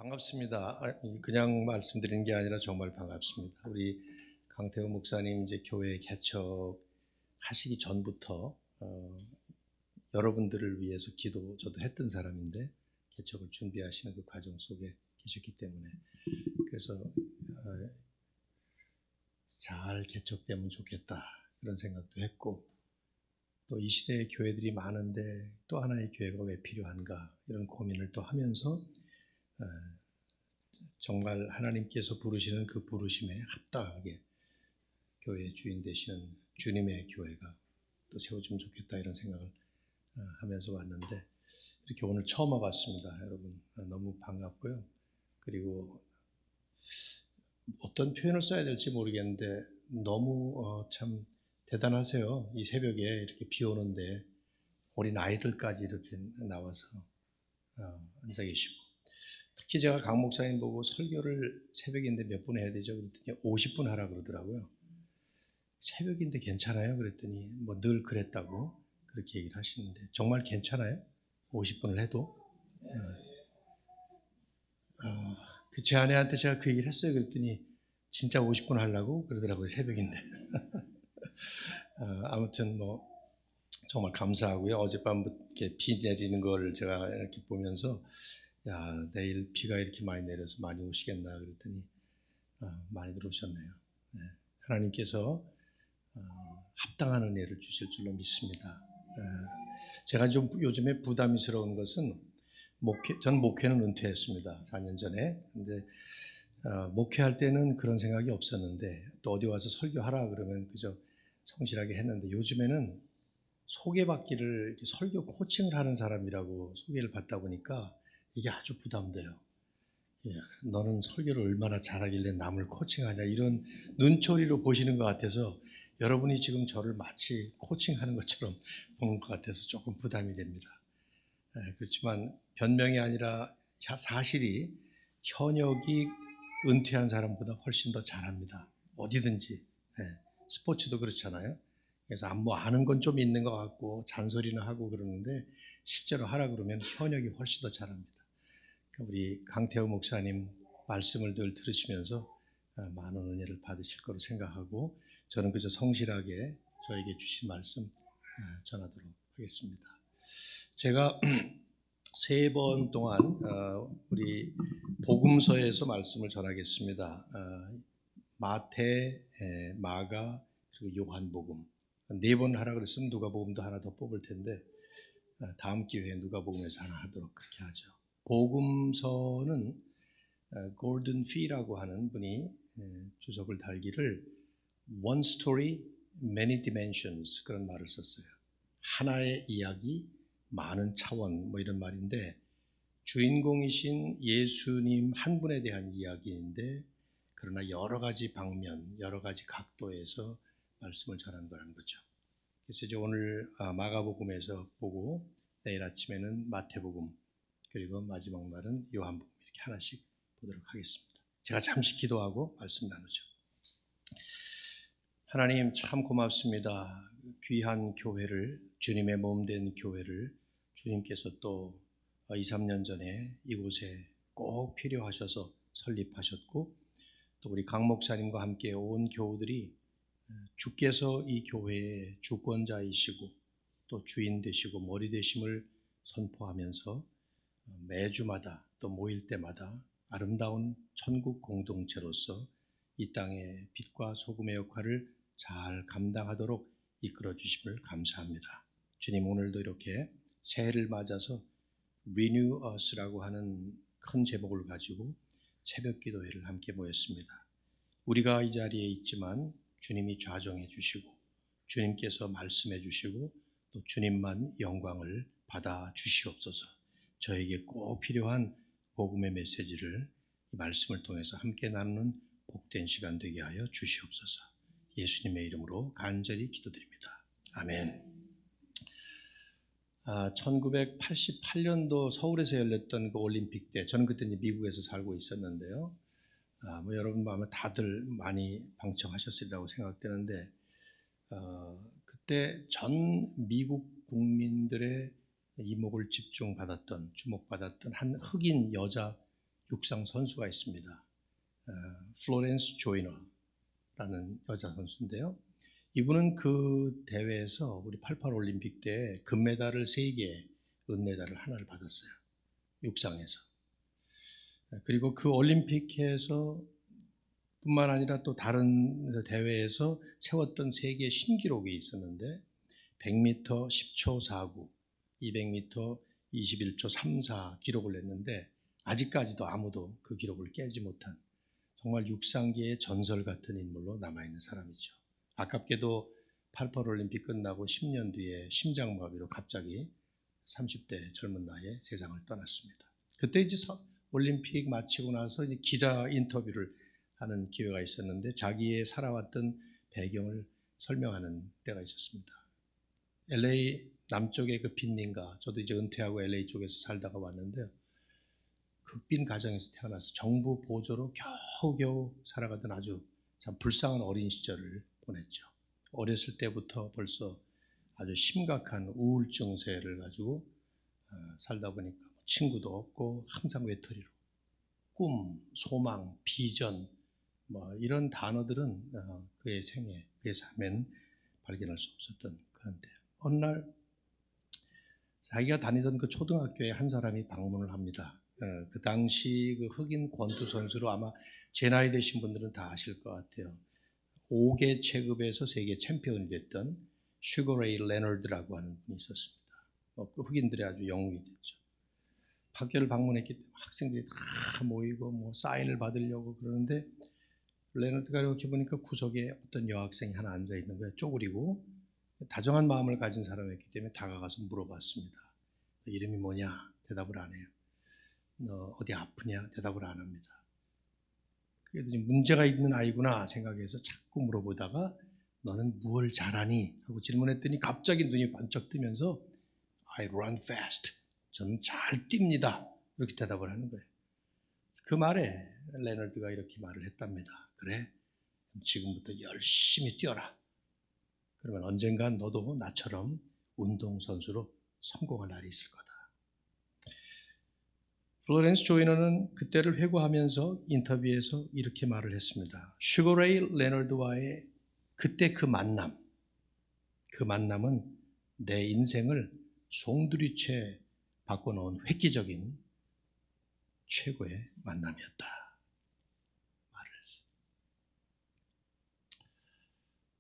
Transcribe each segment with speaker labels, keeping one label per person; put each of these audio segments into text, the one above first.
Speaker 1: 반갑습니다. 그냥 말씀드리는 게 아니라 정말 반갑습니다. 우리 강태호 목사님 이제 교회 개척하시기 전부터 여러분들을 위해서 기도 저도 했던 사람인데 개척을 준비하시는 그 과정 속에 계셨기 때문에 그래서 잘 개척되면 좋겠다 그런 생각도 했고 또 이 시대에 교회들이 많은데 또 하나의 교회가 왜 필요한가 이런 고민을 또 하면서 정말 하나님께서 부르시는 그 부르심에 합당하게 교회의 주인 되시는 주님의 교회가 또 세워지면 좋겠다 이런 생각을 하면서 왔는데 이렇게 오늘 처음 와봤습니다. 여러분 너무 반갑고요. 그리고 어떤 표현을 써야 될지 모르겠는데 너무 참 대단하세요. 이 새벽에 이렇게 비 오는데 어린 아이들까지 이렇게 나와서 앉아 계시고 특히 제가 강 목사님 보고 설교를 새벽인데 몇 분 해야 되죠? 그랬더니 50분 하라 그러더라고요. 새벽인데 괜찮아요? 그랬더니 뭐 늘 그랬다고 그렇게 얘기를 하시는데 정말 괜찮아요? 50분을 해도? 제 아내한테 제가 그 얘기를 했어요. 그랬더니 진짜 50분 하려고 그러더라고요. 새벽인데. 아무튼 뭐 정말 감사하고요. 어젯밤부터 이렇게 비 내리는 걸 제가 이렇게 보면서 야 내일 비가 이렇게 많이 내려서 많이 오시겠나 그랬더니 많이 들어오셨네요. 네. 하나님께서 합당한 은혜를 주실 줄로 믿습니다. 제가 좀 요즘에 부담스러운 것은 전 목회는 은퇴했습니다. 4년 전에. 근데 목회할 때는 그런 생각이 없었는데 또 어디 와서 설교하라 그러면 그저 성실하게 했는데 요즘에는 소개받기를 설교 코칭을 하는 사람이라고 소개를 받다 보니까 이게 아주 부담돼요. 너는 설교를 얼마나 잘하길래 남을 코칭하냐 이런 눈초리로 보시는 것 같아서 여러분이 지금 저를 마치 코칭하는 것처럼 보는 것 같아서 조금 부담이 됩니다. 그렇지만 변명이 아니라 사실이 현역이 은퇴한 사람보다 훨씬 더 잘합니다. 어디든지. 스포츠도 그렇잖아요. 그래서 뭐 아는 건 좀 있는 것 같고 잔소리는 하고 그러는데 실제로 하라 그러면 현역이 훨씬 더 잘합니다. 우리 강태호 목사님 말씀을 늘 들으시면서 많은 은혜를 받으실 거로 생각하고 저는 그저 성실하게 저에게 주신 말씀 전하도록 하겠습니다. 제가 3번 동안 우리 복음서에서 말씀을 전하겠습니다. 마태, 마가, 그리고 요한복음 4번 하라 그랬으면 누가복음도 하나 더 뽑을 텐데 다음 기회에 누가복음에서 하나 하도록 그렇게 하죠. 복음서는 골든 피라고 하는 분이 주석을 달기를 One story, many dimensions 그런 말을 썼어요. 하나의 이야기, 많은 차원 뭐 이런 말인데 주인공이신 예수님 한 분에 대한 이야기인데 그러나 여러 가지 방면, 여러 가지 각도에서 말씀을 전하는 거라는 거죠. 그래서 이제 오늘 마가복음에서 보고 내일 아침에는 마태복음 그리고 마지막 날은 요한복음 이렇게 하나씩 보도록 하겠습니다. 제가 잠시 기도하고 말씀 나누죠. 하나님 참 고맙습니다. 귀한 교회를 주님의 몸된 교회를 주님께서 또 2, 3년 전에 이곳에 꼭 필요하셔서 설립하셨고 또 우리 강 목사님과 함께 온 교우들이 주께서 이 교회의 주권자이시고 또 주인 되시고 머리 되심을 선포하면서 매주마다 또 모일 때마다 아름다운 천국 공동체로서 이 땅의 빛과 소금의 역할을 잘 감당하도록 이끌어 주심을 감사합니다. 주님 오늘도 이렇게 새해를 맞아서 Renew Us라고 하는 큰 제목을 가지고 새벽 기도회를 함께 모였습니다. 우리가 이 자리에 있지만 주님이 좌정해 주시고 주님께서 말씀해 주시고 또 주님만 영광을 받아 주시옵소서. 저에게 꼭 필요한 복음의 메시지를 이 말씀을 통해서 함께 나누는 복된 시간 되게 하여 주시옵소서. 예수님의 이름으로 간절히 기도드립니다. 아멘. 1988년도 서울에서 열렸던 그 올림픽 때 저는 그때 미국에서 살고 있었는데요. 뭐 여러분 아마 다들 많이 방청하셨으리라고 생각되는데 그때 전 미국 국민들의 이목을 주목받았던 한 흑인 여자 육상 선수가 있습니다. 플로렌스 조이너라는 여자 선수인데요. 이분은 그 대회에서 우리 88 올림픽 때 금메달을 3개, 은메달을 하나를 받았어요. 육상에서. 그리고 그 올림픽에서 뿐만 아니라 또 다른 대회에서 세웠던 세계 신기록이 있었는데 100m 10초 49, 200m 21초 34 기록을 냈는데 아직까지도 아무도 그 기록을 깨지 못한 정말 육상계의 전설 같은 인물로 남아있는 사람이죠. 아깝게도 88 올림픽 끝나고 10년 뒤에 심장마비로 갑자기 30대 젊은 나이에 세상을 떠났습니다. 그때 이제 올림픽 마치고 나서 이제 기자 인터뷰를 하는 기회가 있었는데 자기의 살아왔던 배경을 설명하는 때가 있었습니다. LA 남쪽의 그 빈민가, 저도 이제 은퇴하고 LA 쪽에서 살다가 왔는데 극빈 가정에서 태어나서 정부 보조로 겨우겨우 살아가던 아주 참 불쌍한 어린 시절을 보냈죠. 어렸을 때부터 벌써 아주 심각한 우울증세를 가지고 살다 보니까 친구도 없고 항상 외톨이로 꿈, 소망, 비전 이런 단어들은 그의 생애, 그의 삶에는 발견할 수 없었던 그런데 어느 날 자기가 다니던 그 초등학교에 한 사람이 방문을 합니다. 그 당시 그 흑인 권투 선수로 아마 제 나이 되신 분들은 다 아실 것 같아요. 5개 체급에서 세계 챔피언이 됐던 슈거레이 레너드라고 하는 분이 있었습니다. 그 흑인들의 아주 영웅이 됐죠. 학교를 방문했기 때문에 학생들이 다 모이고 사인을 받으려고 그러는데 레너드가 이렇게 보니까 구석에 어떤 여학생이 하나 앉아 있는 거예요. 쪼그리고 다정한 마음을 가진 사람이었기 때문에 다가가서 물어봤습니다. 이름이 뭐냐? 대답을 안 해요. 너 어디 아프냐? 대답을 안 합니다. 그래도 문제가 있는 아이구나 생각해서 자꾸 물어보다가 너는 뭘 잘하니? 하고 질문했더니 갑자기 눈이 반짝 뜨면서 I run fast. 저는 잘 뜁니다. 이렇게 대답을 하는 거예요. 그 말에 레너드가 이렇게 말을 했답니다. 그래? 지금부터 열심히 뛰어라. 그러면 언젠간 너도 나처럼 운동선수로 성공할 날이 있을 거다. 플로렌스 조이너는 그때를 회고하면서 인터뷰에서 이렇게 말을 했습니다. 슈거레이 레너드와의 그때 그 만남은 내 인생을 송두리째 바꿔놓은 획기적인 최고의 만남이었다. 말을 했어요.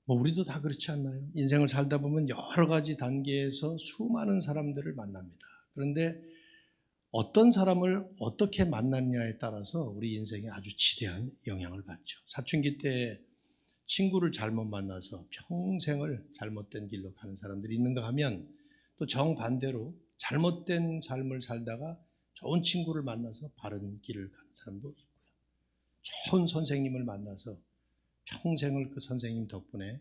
Speaker 1: 우리도 다 그렇지 않나요? 인생을 살다 보면 여러 가지 단계에서 수많은 사람들을 만납니다. 그런데 어떤 사람을 어떻게 만났냐에 따라서 우리 인생에 아주 지대한 영향을 받죠. 사춘기 때 친구를 잘못 만나서 평생을 잘못된 길로 가는 사람들이 있는가 하면 또 정반대로 잘못된 삶을 살다가 좋은 친구를 만나서 바른 길을 가는 사람도 있고요. 좋은 선생님을 만나서 평생을 그 선생님 덕분에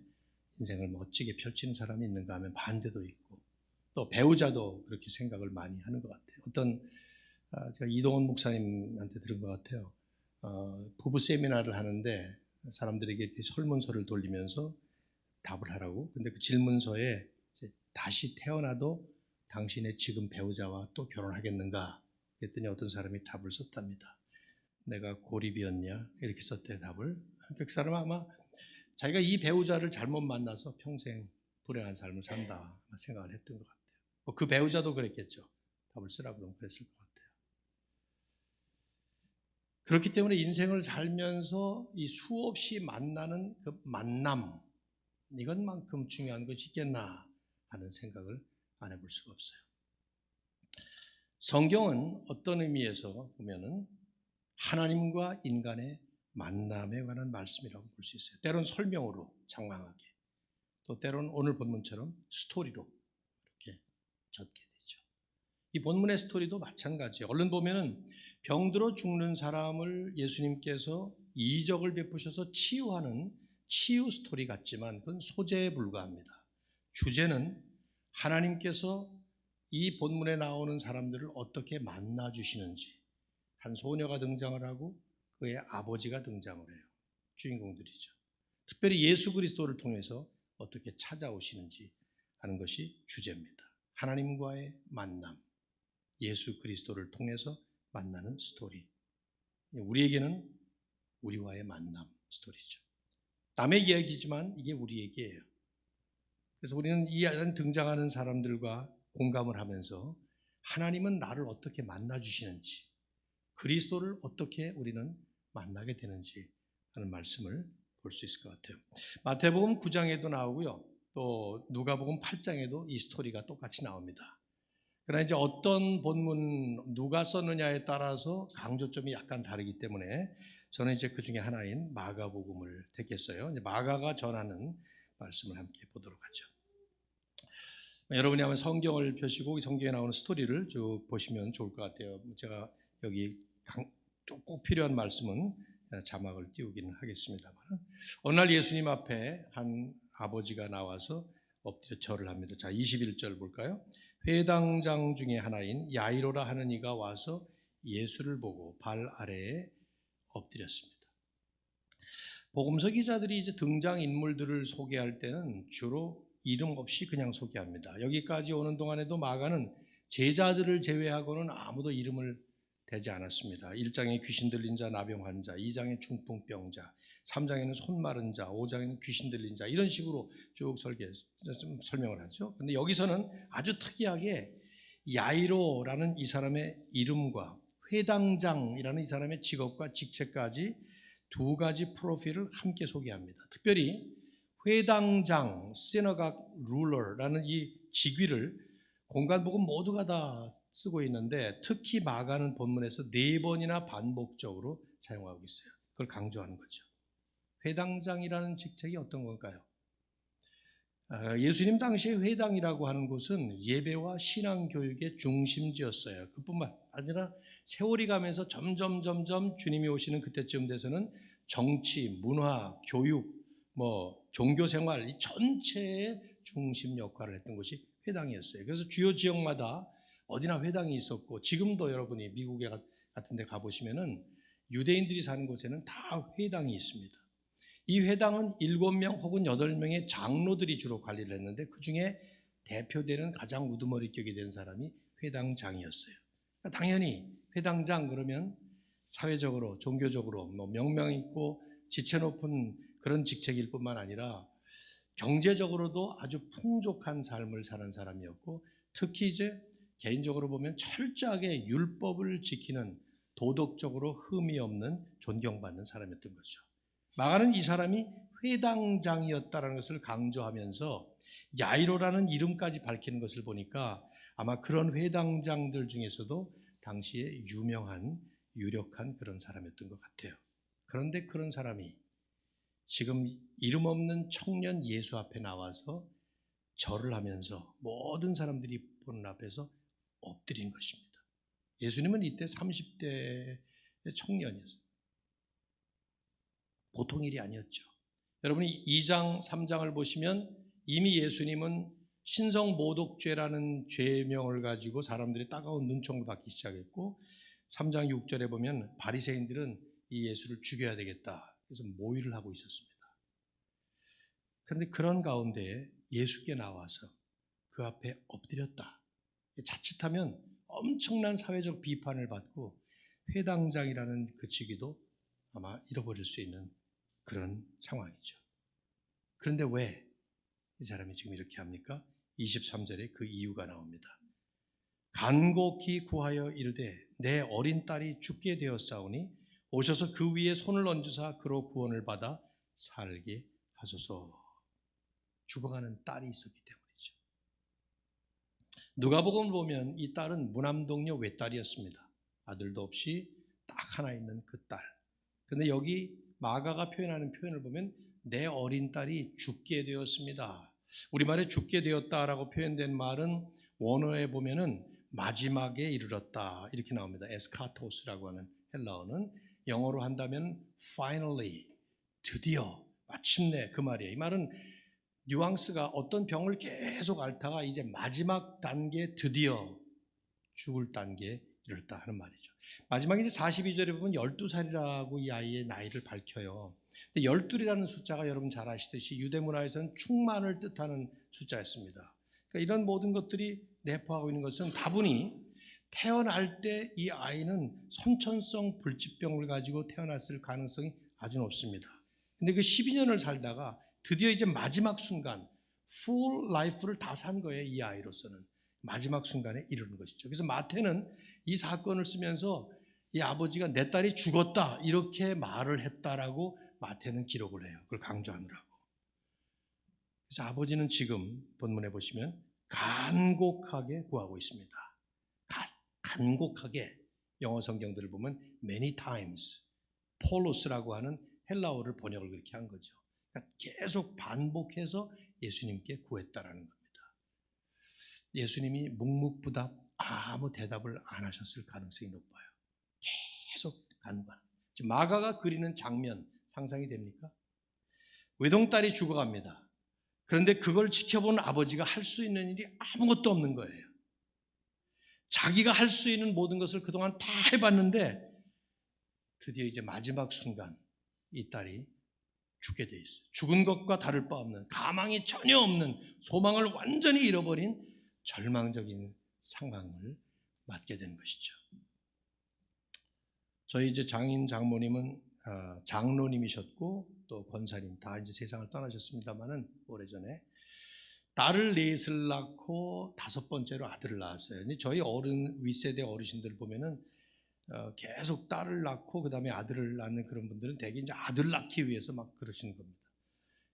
Speaker 1: 인생을 멋지게 펼치는 사람이 있는가 하면 반대도 있고 또 배우자도 그렇게 생각을 많이 하는 것 같아요. 제가 이동원 목사님한테 들은 것 같아요. 부부 세미나를 하는데 사람들에게 설문서를 돌리면서 답을 하라고. 근데 그 질문서에 다시 태어나도 당신의 지금 배우자와 또 결혼하겠는가? 그랬더니 어떤 사람이 답을 썼답니다. 내가 고립이었냐? 이렇게 썼대 답을. 그 사람은 아마 자기가 이 배우자를 잘못 만나서 평생 불행한 삶을 산다 생각을 했던 것 같아요. 그 배우자도 그랬겠죠. 답을 쓰라고 그러면 그랬을 것 같아요. 그렇기 때문에 인생을 살면서 이 수없이 만나는 그 만남, 이것만큼 중요한 것이 있겠나 하는 생각을 안 해볼 수가 없어요. 성경은 어떤 의미에서 보면은 하나님과 인간의 만남에 관한 말씀이라고 볼 수 있어요. 때론 설명으로 장황하게, 또 때론 오늘 본문처럼 스토리로 이렇게 적게 되죠. 이 본문의 스토리도 마찬가지예요. 얼른 보면은 병들어 죽는 사람을 예수님께서 이적을 베푸셔서 치유하는 치유 스토리 같지만 그건 소재에 불과합니다. 주제는 하나님께서 이 본문에 나오는 사람들을 어떻게 만나주시는지, 한 소녀가 등장을 하고 그의 아버지가 등장을 해요. 주인공들이죠. 특별히 예수 그리스도를 통해서 어떻게 찾아오시는지 하는 것이 주제입니다. 하나님과의 만남, 예수 그리스도를 통해서 만나는 스토리. 우리에게는 우리와의 만남 스토리죠. 남의 이야기지만 이게 우리 얘기예요. 그래서 우리는 이 안에 등장하는 사람들과 공감을 하면서 하나님은 나를 어떻게 만나주시는지, 그리스도를 어떻게 우리는 만나게 되는지 하는 말씀을 볼 수 있을 것 같아요. 마태복음 9장에도 나오고요. 또 누가복음 8장에도 이 스토리가 똑같이 나옵니다. 그러나 이제 어떤 본문 누가 썼느냐에 따라서 강조점이 약간 다르기 때문에 저는 이제 그 중에 하나인 마가복음을 택했어요. 이제 마가가 전하는 말씀을 함께 보도록 하죠. 여러분이 한번 성경을 펴시고 성경에 나오는 스토리를 쭉 보시면 좋을 것 같아요. 제가 여기 꼭 필요한 말씀은 자막을 띄우기는 하겠습니다만, 어느 날 예수님 앞에 한 아버지가 나와서 엎드려 절을 합니다. 자, 21절 볼까요? 회당장 중에 하나인 야이로라 하는 이가 와서 예수를 보고 발 아래에 엎드렸습니다. 복음서 기자들이 이제 등장 인물들을 소개할 때는 주로 이름 없이 그냥 소개합니다. 여기까지 오는 동안에도 마가는 제자들을 제외하고는 아무도 이름을 대지 않았습니다. 1장에 귀신 들린 자, 나병 환자, 2장에 중풍병자, 3장에는 손 마른 자, 5장에는 귀신 들린 자, 이런 식으로 쭉 설명을 하죠. 근데 여기서는 아주 특이하게 야이로라는 이 사람의 이름과 회당장이라는 이 사람의 직업과 직책까지 두 가지 프로필을 함께 소개합니다. 특별히 회당장, synagogue ruler라는 이 직위를 공간복음 모두가 다 쓰고 있는데 특히 마가는 본문에서 4번이나 반복적으로 사용하고 있어요. 그걸 강조하는 거죠. 회당장이라는 직책이 어떤 건가요? 예수님 당시에 회당이라고 하는 곳은 예배와 신앙교육의 중심지였어요. 그뿐만 아니라 세월이 가면서 점점 주님이 오시는 그때쯤 돼서는 정치, 문화, 교육, 종교생활 이 전체의 중심 역할을 했던 곳이 회당이었어요. 그래서 주요 지역마다 어디나 회당이 있었고, 지금도 여러분이 미국에 같은 데 가보시면은 유대인들이 사는 곳에는 다 회당이 있습니다. 이 회당은 7명 혹은 8명의 장로들이 주로 관리를 했는데 그 중에 대표되는 가장 우두머리격이 된 사람이 회당장이었어요. 그러니까 당연히 회당장 그러면 사회적으로 종교적으로 명망 있고 지체 높은 그런 직책일 뿐만 아니라 경제적으로도 아주 풍족한 삶을 사는 사람이었고, 특히 이제 개인적으로 보면 철저하게 율법을 지키는 도덕적으로 흠이 없는 존경받는 사람이었던 거죠. 마가는 이 사람이 회당장이었다는 것을 강조하면서 야이로라는 이름까지 밝히는 것을 보니까 아마 그런 회당장들 중에서도 당시에 유력한 그런 사람이었던 것 같아요. 그런데 그런 사람이 지금 이름 없는 청년 예수 앞에 나와서 절을 하면서 모든 사람들이 보는 앞에서 엎드린 것입니다. 예수님은 이때 30대의 청년이었어요. 보통 일이 아니었죠. 여러분이 2장, 3장을 보시면 이미 예수님은 신성모독죄라는 죄명을 가지고 사람들이 따가운 눈총을 받기 시작했고, 3장 6절에 보면 바리새인들은 이 예수를 죽여야 되겠다 그래서 모의를 하고 있었습니다. 그런데 그런 가운데 예수께 나와서 그 앞에 엎드렸다. 자칫하면 엄청난 사회적 비판을 받고 회당장이라는 그 직위도 아마 잃어버릴 수 있는 그런 상황이죠. 그런데 왜 이 사람이 지금 이렇게 합니까? 23절에 그 이유가 나옵니다. 간곡히 구하여 이르되 내 어린 딸이 죽게 되었사오니 오셔서 그 위에 손을 얹으사 그로 구원을 받아 살게 하소서. 죽어가는 딸이 있었기 때문이죠. 누가복음을 보면 이 딸은 무남동녀 외딸이었습니다. 아들도 없이 딱 하나 있는 그 딸. 그런데 여기 마가가 표현하는 표현을 보면 내 어린 딸이 죽게 되었습니다. 우리말에 죽게 되었다라고 표현된 말은 원어에 보면은 마지막에 이르렀다 이렇게 나옵니다. 에스카토스라고 하는 헬라어는 영어로 한다면 finally, 드디어, 마침내 그 말이에요. 이 말은 뉘앙스가 어떤 병을 계속 앓다가 이제 마지막 단계 드디어 죽을 단계에 이르렀다 하는 말이죠. 마지막에 이제 42절에 보면 12살이라고 이 아이의 나이를 밝혀요. 근데 12이라는 숫자가 여러분 잘 아시듯이 유대 문화에서는 충만을 뜻하는 숫자였습니다. 그러니까 이런 모든 것들이 내포하고 있는 것은 다분히 태어날 때 이 아이는 선천성 불치병을 가지고 태어났을 가능성이 아주 높습니다. 근데 그 12년을 살다가 드디어 이제 마지막 순간 full life를 다 산 거예요. 이 아이로서는 마지막 순간에 이르는 것이죠. 그래서 마태는 이 사건을 쓰면서 이 아버지가 내 딸이 죽었다 이렇게 말을 했다라고 마태는 기록을 해요. 그걸 강조하느라고. 그래서 아버지는 지금 본문에 보시면 간곡하게 구하고 있습니다. 간곡하게 영어 성경들을 보면 many times, 폴로스라고 하는 헬라어를 번역을 그렇게 한 거죠. 그러니까 계속 반복해서 예수님께 구했다라는 겁니다. 예수님이 묵묵부답 아무 대답을 안 하셨을 가능성이 높아요. 계속 간구하는. 지금 마가가 그리는 장면 상상이 됩니까? 외동딸이 죽어갑니다. 그런데 그걸 지켜본 아버지가 할 수 있는 일이 아무것도 없는 거예요. 자기가 할 수 있는 모든 것을 그동안 다 해봤는데 드디어 이제 마지막 순간 이 딸이 죽게 돼 있어요. 죽은 것과 다를 바 없는, 가망이 전혀 없는, 소망을 완전히 잃어버린 절망적인 상황을 맞게 된 것이죠. 저희 이제 장인 장모님은 장로님이셨고 또 권사님 다 이제 세상을 떠나셨습니다만은 오래전에 딸을 넷을 낳고 5번째로 아들을 낳았어요. 저희 윗세대 어르신들 보면은 계속 딸을 낳고 그 다음에 아들을 낳는 그런 분들은 대개 이제 아들 낳기 위해서 막 그러시는 겁니다.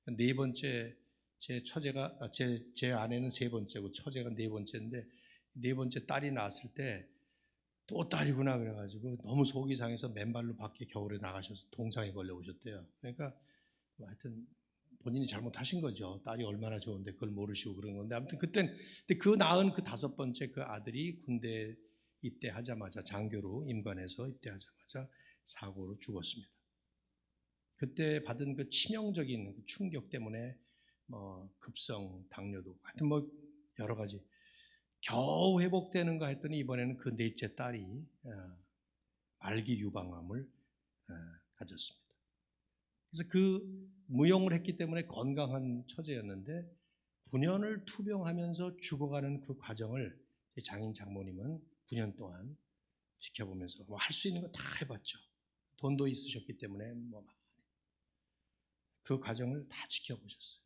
Speaker 1: 4번째 제 처제가 제 아내는 3번째고 처제가 4번째인데 4번째 딸이 낳았을 때 또 딸이구나 그래가지고 너무 속이 상해서 맨발로 밖에 겨울에 나가셔서 동상에 걸려 오셨대요. 그러니까 하여튼 본인이 잘못하신 거죠. 딸이 얼마나 좋은데 그걸 모르시고 그런 건데 아무튼 근데 그 낳은 그 5번째 그 아들이 군대 입대하자마자 장교로 임관해서 입대하자마자 사고로 죽었습니다. 그때 받은 그 치명적인 충격 때문에 급성 당뇨도 하여튼 여러 가지 겨우 회복되는가 했더니 이번에는 그 넷째 딸이 말기 유방암을 가졌습니다. 그래서 그 무용을 했기 때문에 건강한 처제였는데 9년을 투병하면서 죽어가는 그 과정을 장인 장모님은 9년 동안 지켜보면서 할 수 있는 거 다 해봤죠. 돈도 있으셨기 때문에 그 과정을 다 지켜보셨어요.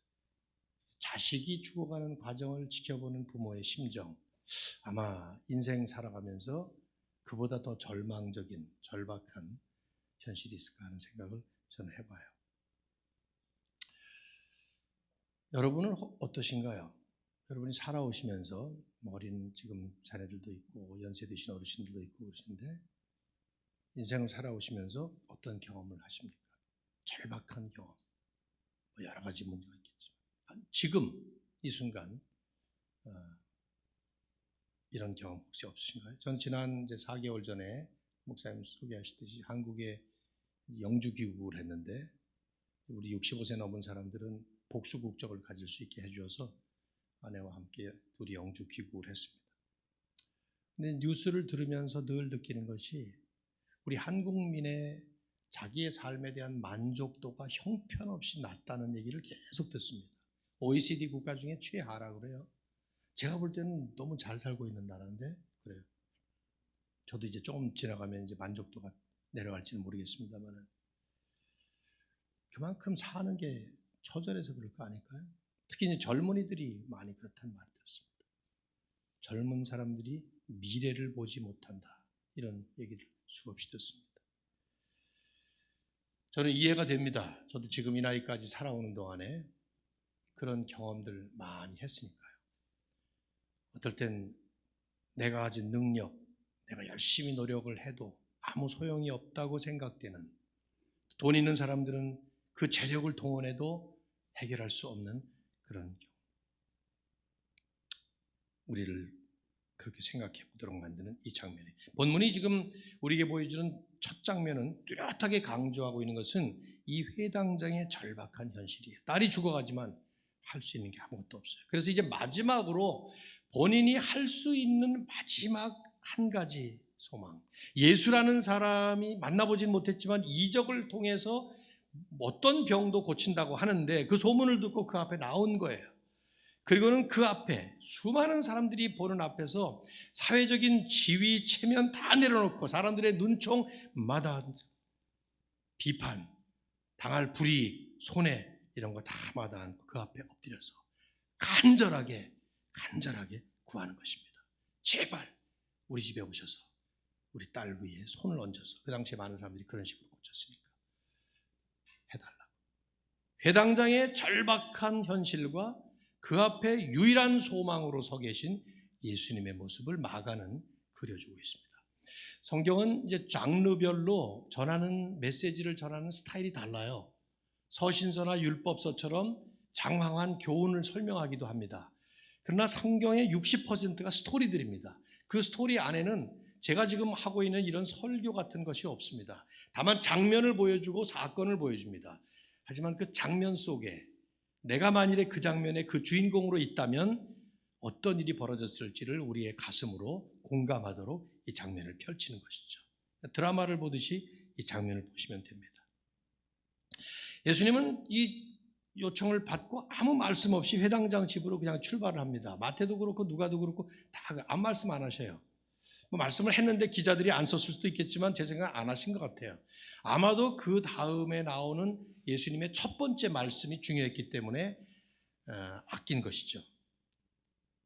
Speaker 1: 자식이 죽어가는 과정을 지켜보는 부모의 심정, 아마 인생 살아가면서 그보다 더 절망적인, 절박한 현실이 있을까 하는 생각을 저는 해봐요. 여러분은 어떠신가요? 여러분이 살아오시면서 어린 지금 자녀들도 있고 연세 드신 어르신들도 있고 그러신데 인생을 살아오시면서 어떤 경험을 하십니까? 절박한 경험, 여러 가지 문제가 있겠지만 지금 이 순간 이런 경험 혹시 없으신가요? 전 지난 이제 4개월 전에 목사님 소개하시듯이 한국에 영주 귀국을 했는데 우리 65세 넘은 사람들은 복수 국적을 가질 수 있게 해주어서 아내와 함께 둘이 영주 귀국을 했습니다. 근데 뉴스를 들으면서 늘 느끼는 것이 우리 한국민의 자기의 삶에 대한 만족도가 형편없이 낮다는 얘기를 계속 듣습니다. OECD 국가 중에 최하라고 그래요. 제가 볼 때는 너무 잘 살고 있는 나라인데 그래요. 저도 이제 조금 지나가면 이제 만족도가 내려갈지는 모르겠습니다만은 그만큼 사는 게 처절해서 그럴 거 아닐까요? 특히 이제 젊은이들이 많이 그렇다는 말이 들었습니다. 젊은 사람들이 미래를 보지 못한다 이런 얘기를 수없이 듣습니다. 저는 이해가 됩니다. 저도 지금 이 나이까지 살아오는 동안에 그런 경험들 많이 했으니까요. 어떨 땐 내가 가진 능력, 내가 열심히 노력을 해도 아무 소용이 없다고 생각되는, 돈 있는 사람들은 그 재력을 동원해도 해결할 수 없는 그런 경우, 우리를 그렇게 생각해 보도록 만드는 이 장면이, 본문이 지금 우리에게 보여주는 첫 장면은 뚜렷하게 강조하고 있는 것은 이 회당장의 절박한 현실이에요. 딸이 죽어가지만 할 수 있는 게 아무것도 없어요. 그래서 이제 마지막으로 본인이 할 수 있는 마지막 한 가지 소망, 예수라는 사람이 만나보진 못했지만 이적을 통해서 어떤 병도 고친다고 하는데 그 소문을 듣고 그 앞에 나온 거예요. 그리고는 그 앞에 수많은 사람들이 보는 앞에서 사회적인 지위, 체면 다 내려놓고 사람들의 눈총마다 비판, 당할 불이익, 손해 이런 거 다 마다않고 그 앞에 엎드려서 간절하게 구하는 것입니다. 제발 우리 집에 오셔서 우리 딸 위에 손을 얹어서, 그 당시에 많은 사람들이 그런 식으로 고쳤으니까 해달라고. 회당장의 절박한 현실과 그 앞에 유일한 소망으로 서 계신 예수님의 모습을 마가는 그려주고 있습니다. 성경은 이제 장르별로 전하는 메시지를 전하는 스타일이 달라요. 서신서나 율법서처럼 장황한 교훈을 설명하기도 합니다. 그러나 성경의 60%가 스토리들입니다. 그 스토리 안에는 제가 지금 하고 있는 이런 설교 같은 것이 없습니다. 다만 장면을 보여주고 사건을 보여줍니다. 하지만 그 장면 속에 내가 만일에 그 장면에 그 주인공으로 있다면 어떤 일이 벌어졌을지를 우리의 가슴으로 공감하도록 이 장면을 펼치는 것이죠. 드라마를 보듯이 이 장면을 보시면 됩니다. 예수님은 이 요청을 받고 아무 말씀 없이 회당장 집으로 그냥 출발을 합니다. 마태도 그렇고 누가도 그렇고 다 아무 말씀 안 하셔요. 뭐 말씀을 했는데 기자들이 안 썼을 수도 있겠지만 제 생각은 안 하신 것 같아요. 아마도 그 다음에 나오는 예수님의 첫 번째 말씀이 중요했기 때문에 아낀 것이죠.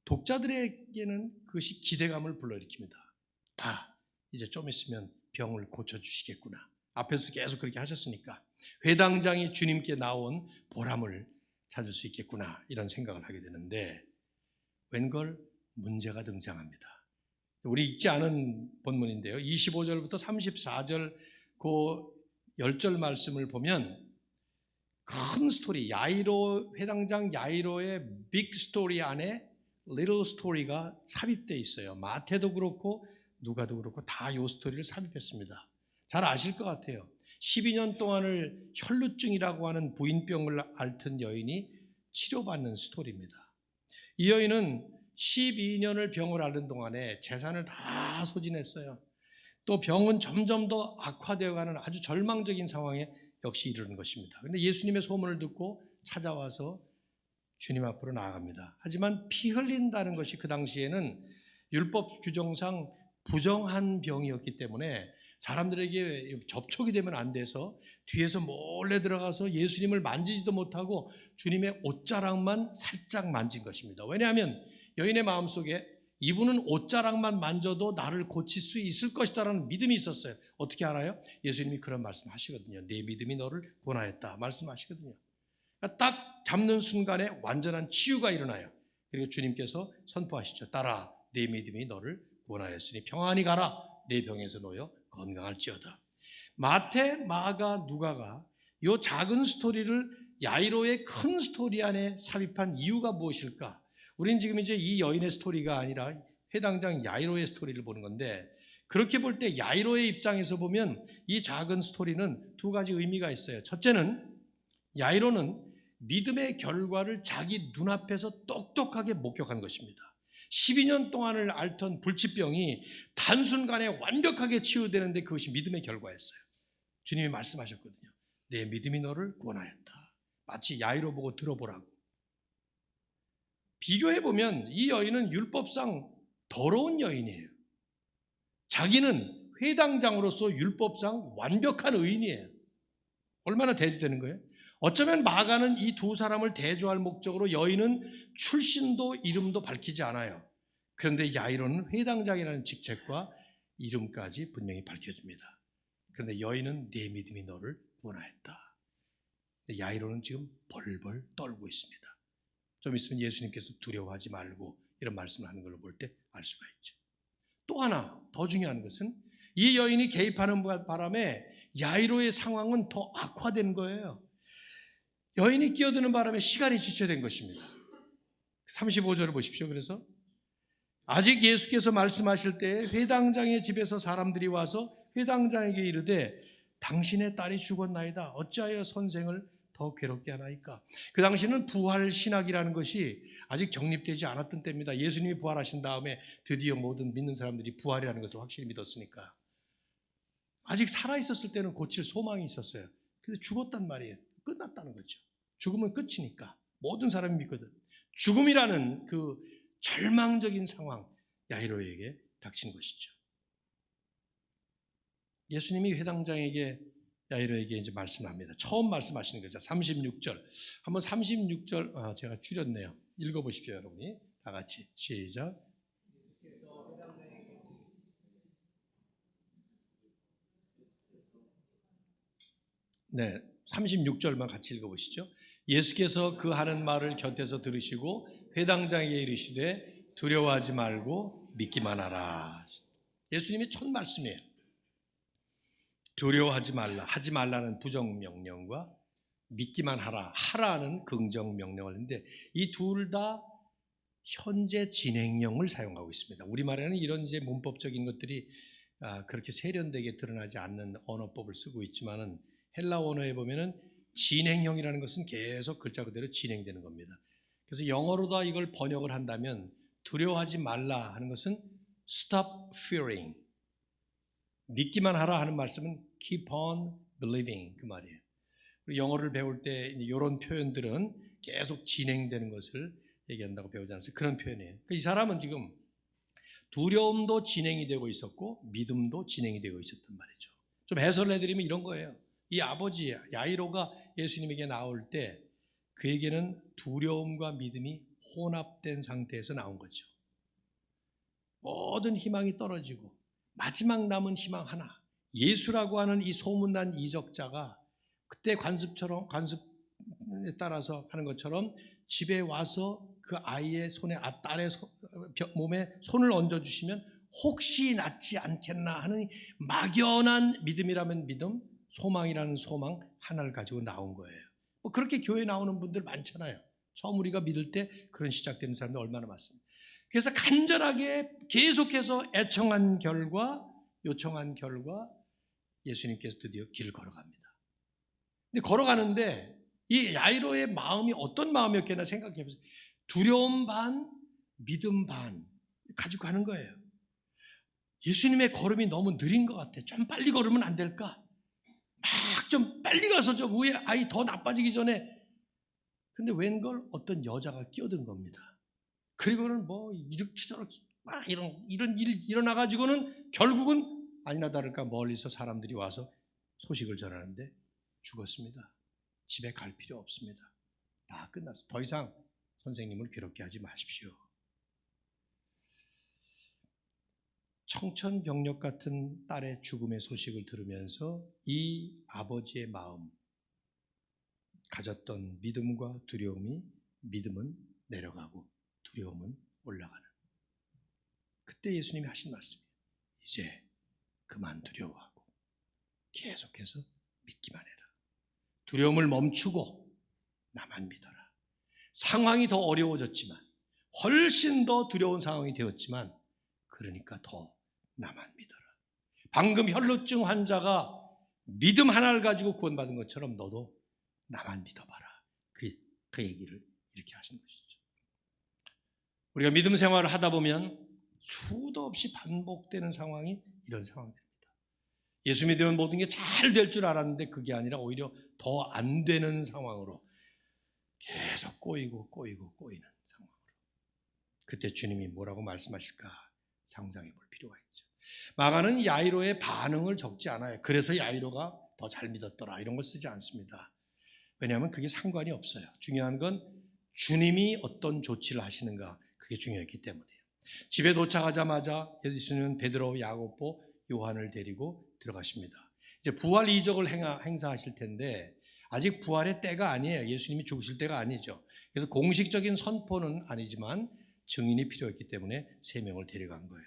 Speaker 1: 독자들에게는 그것이 기대감을 불러일으킵니다. 이제 좀 있으면 병을 고쳐주시겠구나. 앞에서 계속 그렇게 하셨으니까 회당장이 주님께 나온 보람을 찾을 수 있겠구나, 이런 생각을 하게 되는데 웬걸 문제가 등장합니다. 우리 읽지 않은 본문인데요, 25절부터 34절 그 10절 말씀을 보면 큰 스토리, 야이로, 회당장 야이로의 빅 스토리 안에 리틀 스토리가 삽입되어 있어요. 마태도 그렇고 누가도 그렇고 다 이 스토리를 삽입했습니다. 잘 아실 것 같아요. 12년 동안을 혈루증이라고 하는 부인병을 앓던 여인이 치료받는 스토리입니다. 이 여인은 12년을 병을 앓는 동안에 재산을 다 소진했어요. 또 병은 점점 더 악화되어가는 아주 절망적인 상황에 역시 이르는 것입니다. 그런데 예수님의 소문을 듣고 찾아와서 주님 앞으로 나아갑니다. 하지만 피 흘린다는 것이 그 당시에는 율법 규정상 부정한 병이었기 때문에 사람들에게 접촉이 되면 안 돼서 뒤에서 몰래 들어가서 예수님을 만지지도 못하고 주님의 옷자락만 살짝 만진 것입니다. 왜냐하면 여인의 마음속에 이분은 옷자락만 만져도 나를 고칠 수 있을 것이다라는 믿음이 있었어요. 어떻게 알아요? 예수님이 그런 말씀하시거든요. 내 믿음이 너를 구원하였다 말씀하시거든요. 그러니까 딱 잡는 순간에 완전한 치유가 일어나요. 그리고 주님께서 선포하시죠. 딸아, 내 믿음이 너를 구원하였으니 평안히 가라. 내 병에서 놓여 건강할지어다. 마태, 마가, 누가가 이 작은 스토리를 야이로의 큰 스토리 안에 삽입한 이유가 무엇일까? 우리는 지금 이제 이 여인의 스토리가 아니라 회당장 야이로의 스토리를 보는 건데, 그렇게 볼 때 야이로의 입장에서 보면 이 작은 스토리는 두 가지 의미가 있어요. 첫째는 야이로는 믿음의 결과를 자기 눈앞에서 똑똑하게 목격한 것입니다. 12년 동안을 앓던 불치병이 단순간에 완벽하게 치유되는데 그것이 믿음의 결과였어요. 주님이 말씀하셨거든요. 내 믿음이 너를 구원하였다. 마치 야이로 보고 들어보라고. 비교해보면 이 여인은 율법상 더러운 여인이에요. 자기는 회당장으로서 율법상 완벽한 의인이에요. 얼마나 대조되는 거예요? 어쩌면 마가는 이 두 사람을 대조할 목적으로 여인은 출신도 이름도 밝히지 않아요. 그런데 야이로는 회당장이라는 직책과 이름까지 분명히 밝혀줍니다. 그런데 여인은 내 믿음이 너를 구원하였다. 야이로는 지금 벌벌 떨고 있습니다. 좀 있으면 예수님께서 두려워하지 말고 이런 말씀을 하는 걸로 볼 때 알 수가 있죠. 또 하나 더 중요한 것은 이 여인이 개입하는 바람에 야이로의 상황은 더 악화된 거예요. 여인이 끼어드는 바람에 시간이 지체된 것입니다. 35절을 보십시오. 그래서 아직 예수께서 말씀하실 때 회당장의 집에서 사람들이 와서 회당장에게 이르되 당신의 딸이 죽었나이다. 어찌하여 선생을 더 괴롭게 하나이까? 그 당시는 부활 신학이라는 것이 아직 정립되지 않았던 때입니다. 예수님이 부활하신 다음에 드디어 모든 믿는 사람들이 부활이라는 것을 확실히 믿었으니까. 아직 살아있었을 때는 고칠 소망이 있었어요. 근데 죽었단 말이에요. 끝났다는 거죠. 죽으면 끝이니까 모든 사람이 믿거든. 죽음이라는 그 절망적인 상황, 야이로에게 닥친 것이죠. 예수님이 회당장에게 야이로에게 이제 말씀합니다. 처음 말씀하시는 거죠. 36절. 한번 36절 제가 줄였네요. 읽어보십시오, 여러분이. 다 같이 시작. 네, 36절만 같이 읽어보시죠. 예수께서 그 하는 말을 곁에서 들으시고 회당장에게 이르시되 두려워하지 말고 믿기만 하라. 예수님의 첫 말씀이에요. 두려워하지 말라. 하지 말라는 부정명령과 믿기만 하라는 긍정명령을 했는데 이 둘 다 현재 진행형을 사용하고 있습니다. 우리말에는 이런 이제 문법적인 것들이 그렇게 세련되게 드러나지 않는 언어법을 쓰고 있지만은 헬라 언어에 보면은 진행형이라는 것은 계속 글자 그대로 진행되는 겁니다. 그래서 영어로다 이걸 번역을 한다면 두려워하지 말라 하는 것은 stop fearing, 믿기만 하라 하는 말씀은 keep on believing 그 말이에요. 영어를 배울 때 이런 표현들은 계속 진행되는 것을 얘기한다고 배우지 않았어요. 그런 표현이에요. 이 사람은 지금 두려움도 진행이 되고 있었고 믿음도 진행이 되고 있었단 말이죠. 좀 해설을 해드리면 이런 거예요. 이 아버지 야이로가 예수님에게 나올 때 그에게는 두려움과 믿음이 혼합된 상태에서 나온 거죠. 모든 희망이 떨어지고 마지막 남은 희망 하나, 예수라고 하는 이 소문난 이적자가 그때 관습에 따라서 하는 것처럼 집에 와서 그 아이의 손에 딸의 몸에 손을 얹어주시면 혹시 낫지 않겠나 하는 막연한 믿음이라면 믿음, 소망이라는 소망 하나를 가지고 나온 거예요. 그렇게 교회 나오는 분들 많잖아요. 처음 우리가 믿을 때 그런 시작되는 사람들 얼마나 많습니다. 그래서 간절하게 계속해서 요청한 결과 예수님께서 드디어 길을 걸어갑니다. 근데 걸어가는데 이 야이로의 마음이 어떤 마음이었겠나 생각해 보세요. 두려움 반, 믿음 반 가지고 가는 거예요. 예수님의 걸음이 너무 느린 것 같아. 좀 빨리 걸으면 안 될까? 막 좀 빨리 가서 좀 위에 아이 더 나빠지기 전에. 근데 웬걸 어떤 여자가 끼어든 겁니다. 그리고는 뭐 이렇게 저렇게 막 이런 일 일어나가지고는 결국은 아니나 다를까 멀리서 사람들이 와서 소식을 전하는데 죽었습니다. 집에 갈 필요 없습니다. 다 끝났어. 더 이상 선생님을 괴롭게 하지 마십시오. 청천벽력 같은 딸의 죽음의 소식을 들으면서 이 아버지의 마음, 가졌던 믿음과 두려움이 믿음은 내려가고 두려움은 올라가는. 그때 예수님이 하신 말씀이에요. 이제 그만 두려워하고 계속해서 믿기만 해라. 두려움을 멈추고 나만 믿어라. 상황이 더 어려워졌지만 훨씬 더 두려운 상황이 되었지만 그러니까 더 나만 믿어라. 방금 혈루증 환자가 믿음 하나를 가지고 구원받은 것처럼 너도 나만 믿어봐라. 그 얘기를 이렇게 하신 것이죠. 우리가 믿음 생활을 하다 보면 수도 없이 반복되는 상황이 이런 상황입니다. 예수 믿으면 모든 게 잘 될 줄 알았는데 그게 아니라 오히려 더 안 되는 상황으로 계속 꼬이는 상황으로. 그때 주님이 뭐라고 말씀하실까 상상해 볼 필요가 있죠. 마가는 야이로의 반응을 적지 않아요. 그래서 야이로가 더 잘 믿었더라 이런 걸 쓰지 않습니다. 왜냐하면 그게 상관이 없어요. 중요한 건 주님이 어떤 조치를 하시는가 그게 중요했기 때문이에요. 집에 도착하자마자 예수님은 베드로, 야고보, 요한을 데리고 들어가십니다. 이제 부활 이적을 행사하실 텐데 아직 부활의 때가 아니에요. 예수님이 죽으실 때가 아니죠. 그래서 공식적인 선포는 아니지만 증인이 필요했기 때문에 3명을 데려간 거예요.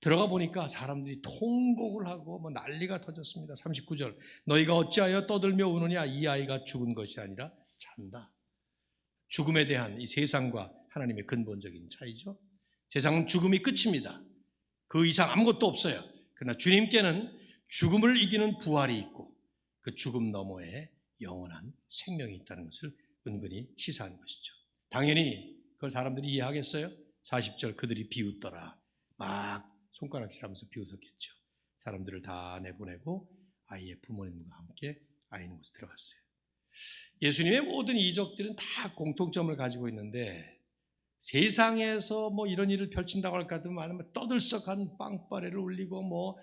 Speaker 1: 들어가 보니까 사람들이 통곡을 하고 뭐 난리가 터졌습니다. 39절 너희가 어찌하여 떠들며 우느냐 이 아이가 죽은 것이 아니라 잔다. 죽음에 대한 이 세상과 하나님의 근본적인 차이죠. 세상은 죽음이 끝입니다. 그 이상 아무것도 없어요. 그러나 주님께는 죽음을 이기는 부활이 있고 그 죽음 너머에 영원한 생명이 있다는 것을 은근히 시사한 것이죠. 당연히 그걸 사람들이 이해하겠어요? 40절 그들이 비웃더라. 막 손가락질하면서 비웃었겠죠. 사람들을 다 내보내고 아이의 부모님과 함께 아이는 곳에 들어갔어요. 예수님의 모든 이적들은 다 공통점을 가지고 있는데 세상에서 뭐 이런 일을 펼친다고 할까 하면 떠들썩한 빵빠레를 울리고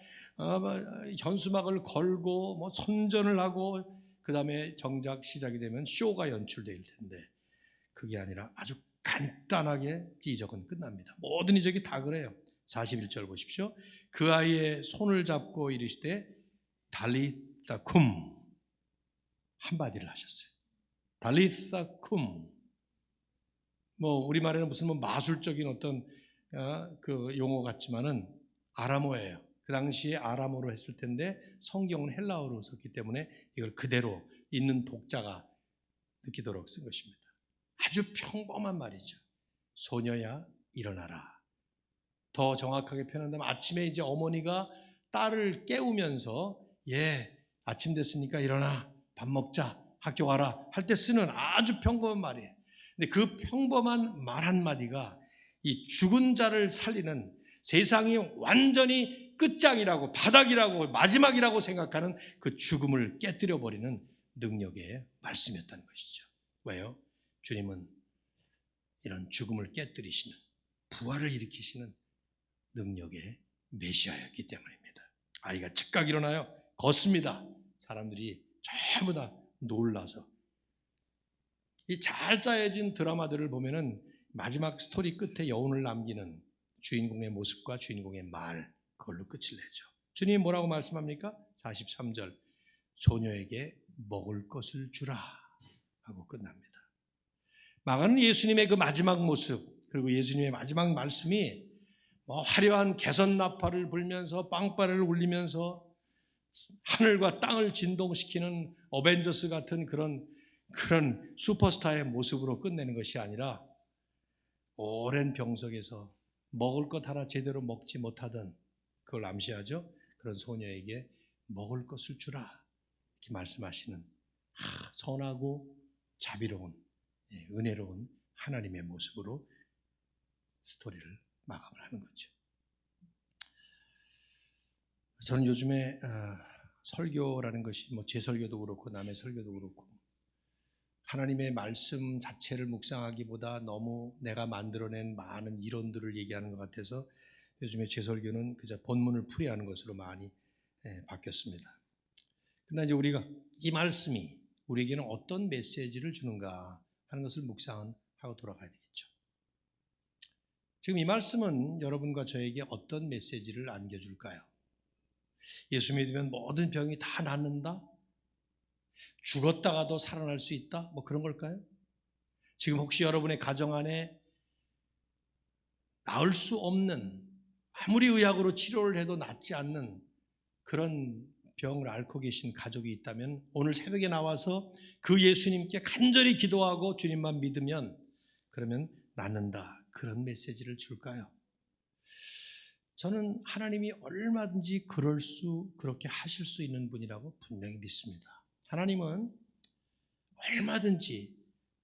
Speaker 1: 현수막을 걸고 선전을 하고 그다음에 정작 시작이 되면 쇼가 연출될 텐데 그게 아니라 아주 간단하게 이적은 끝납니다. 모든 이적이 다 그래요. 41절 보십시오. 그 아이의 손을 잡고 이르시되 달리타 쿰 한마디를 하셨어요. 달리타 쿰. 우리말에는 무슨 마술적인 어떤 그 용어 같지만은 아람어예요. 그 당시에 아람어로 했을 텐데 성경은 헬라어로 썼기 때문에 이걸 그대로 있는 독자가 느끼도록 쓴 것입니다. 아주 평범한 말이죠. 소녀야 일어나라. 더 정확하게 표현한다면 아침에 이제 어머니가 딸을 깨우면서 아침 됐으니까 일어나 밥 먹자 학교 가라 할 때 쓰는 아주 평범한 말이에요. 근데 그 평범한 말 한마디가 이 죽은 자를 살리는 세상이 완전히 끝장이라고 바닥이라고 마지막이라고 생각하는 그 죽음을 깨뜨려 버리는 능력의 말씀이었다는 것이죠. 왜요? 주님은 이런 죽음을 깨뜨리시는 부활을 일으키시는 능력의 메시아였기 때문입니다. 아이가 즉각 일어나요. 걷습니다. 사람들이 전부 다 놀라서 이 잘 짜여진 드라마들을 보면은 마지막 스토리 끝에 여운을 남기는 주인공의 모습과 주인공의 말 그걸로 끝을 내죠. 주님이 뭐라고 말씀합니까? 43절 소녀에게 먹을 것을 주라 하고 끝납니다. 마가는 예수님의 그 마지막 모습 그리고 예수님의 마지막 말씀이 화려한 개선나팔을 불면서 빵빠레를 울리면서 하늘과 땅을 진동시키는 어벤져스 같은 그런 슈퍼스타의 모습으로 끝내는 것이 아니라 오랜 병석에서 먹을 것 하나 제대로 먹지 못하던 그걸 암시하죠. 그런 소녀에게 먹을 것을 주라 이렇게 말씀하시는 선하고 자비로운 은혜로운 하나님의 모습으로 스토리를 마감을 하는 거죠. 저는 요즘에 설교라는 것이 제 설교도 그렇고 남의 설교도 그렇고 하나님의 말씀 자체를 묵상하기보다 너무 내가 만들어낸 많은 이론들을 얘기하는 것 같아서 요즘에 제 설교는 그저 본문을 풀이하는 것으로 많이 바뀌었습니다. 그러나 이제 우리가 이 말씀이 우리에게는 어떤 메시지를 주는가 하는 것을 묵상하고 돌아가야 되겠죠. 지금 이 말씀은 여러분과 저에게 어떤 메시지를 안겨줄까요? 예수 믿으면 모든 병이 다 낫는다? 죽었다가도 살아날 수 있다? 그런 걸까요? 지금 혹시 여러분의 가정 안에 나을 수 없는 아무리 의학으로 치료를 해도 낫지 않는 그런 병을 앓고 계신 가족이 있다면 오늘 새벽에 나와서 그 예수님께 간절히 기도하고 주님만 믿으면 그러면 낫는다 그런 메시지를 줄까요? 저는 하나님이 얼마든지 그렇게 하실 수 있는 분이라고 분명히 믿습니다. 하나님은 얼마든지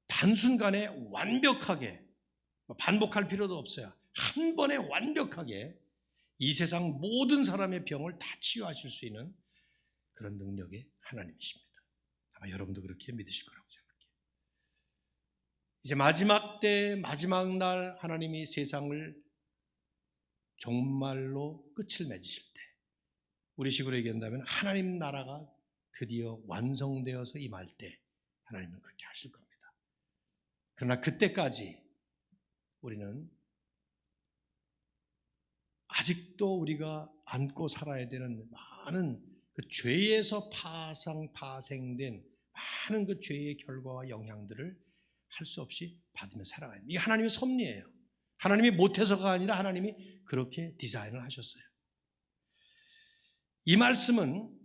Speaker 1: 단순간에 완벽하게 반복할 필요도 없어요. 한 번에 완벽하게 이 세상 모든 사람의 병을 다 치유하실 수 있는 그런 능력의 하나님이십니다. 아마 여러분도 그렇게 믿으실 거라고 생각해요. 이제 마지막 때 마지막 날 하나님이 세상을 정말로 끝을 맺으실 때 우리 식으로 얘기한다면 하나님 나라가 드디어 완성되어서 임할 때 하나님은 그렇게 하실 겁니다. 그러나 그때까지 우리는 아직도 우리가 안고 살아야 되는 많은 그 죄에서 파생된 많은 그 죄의 결과와 영향들을 할 수 없이 받으며 살아가야 합니다. 이게 하나님의 섭리예요. 하나님이 못해서가 아니라 하나님이 그렇게 디자인을 하셨어요. 이 말씀은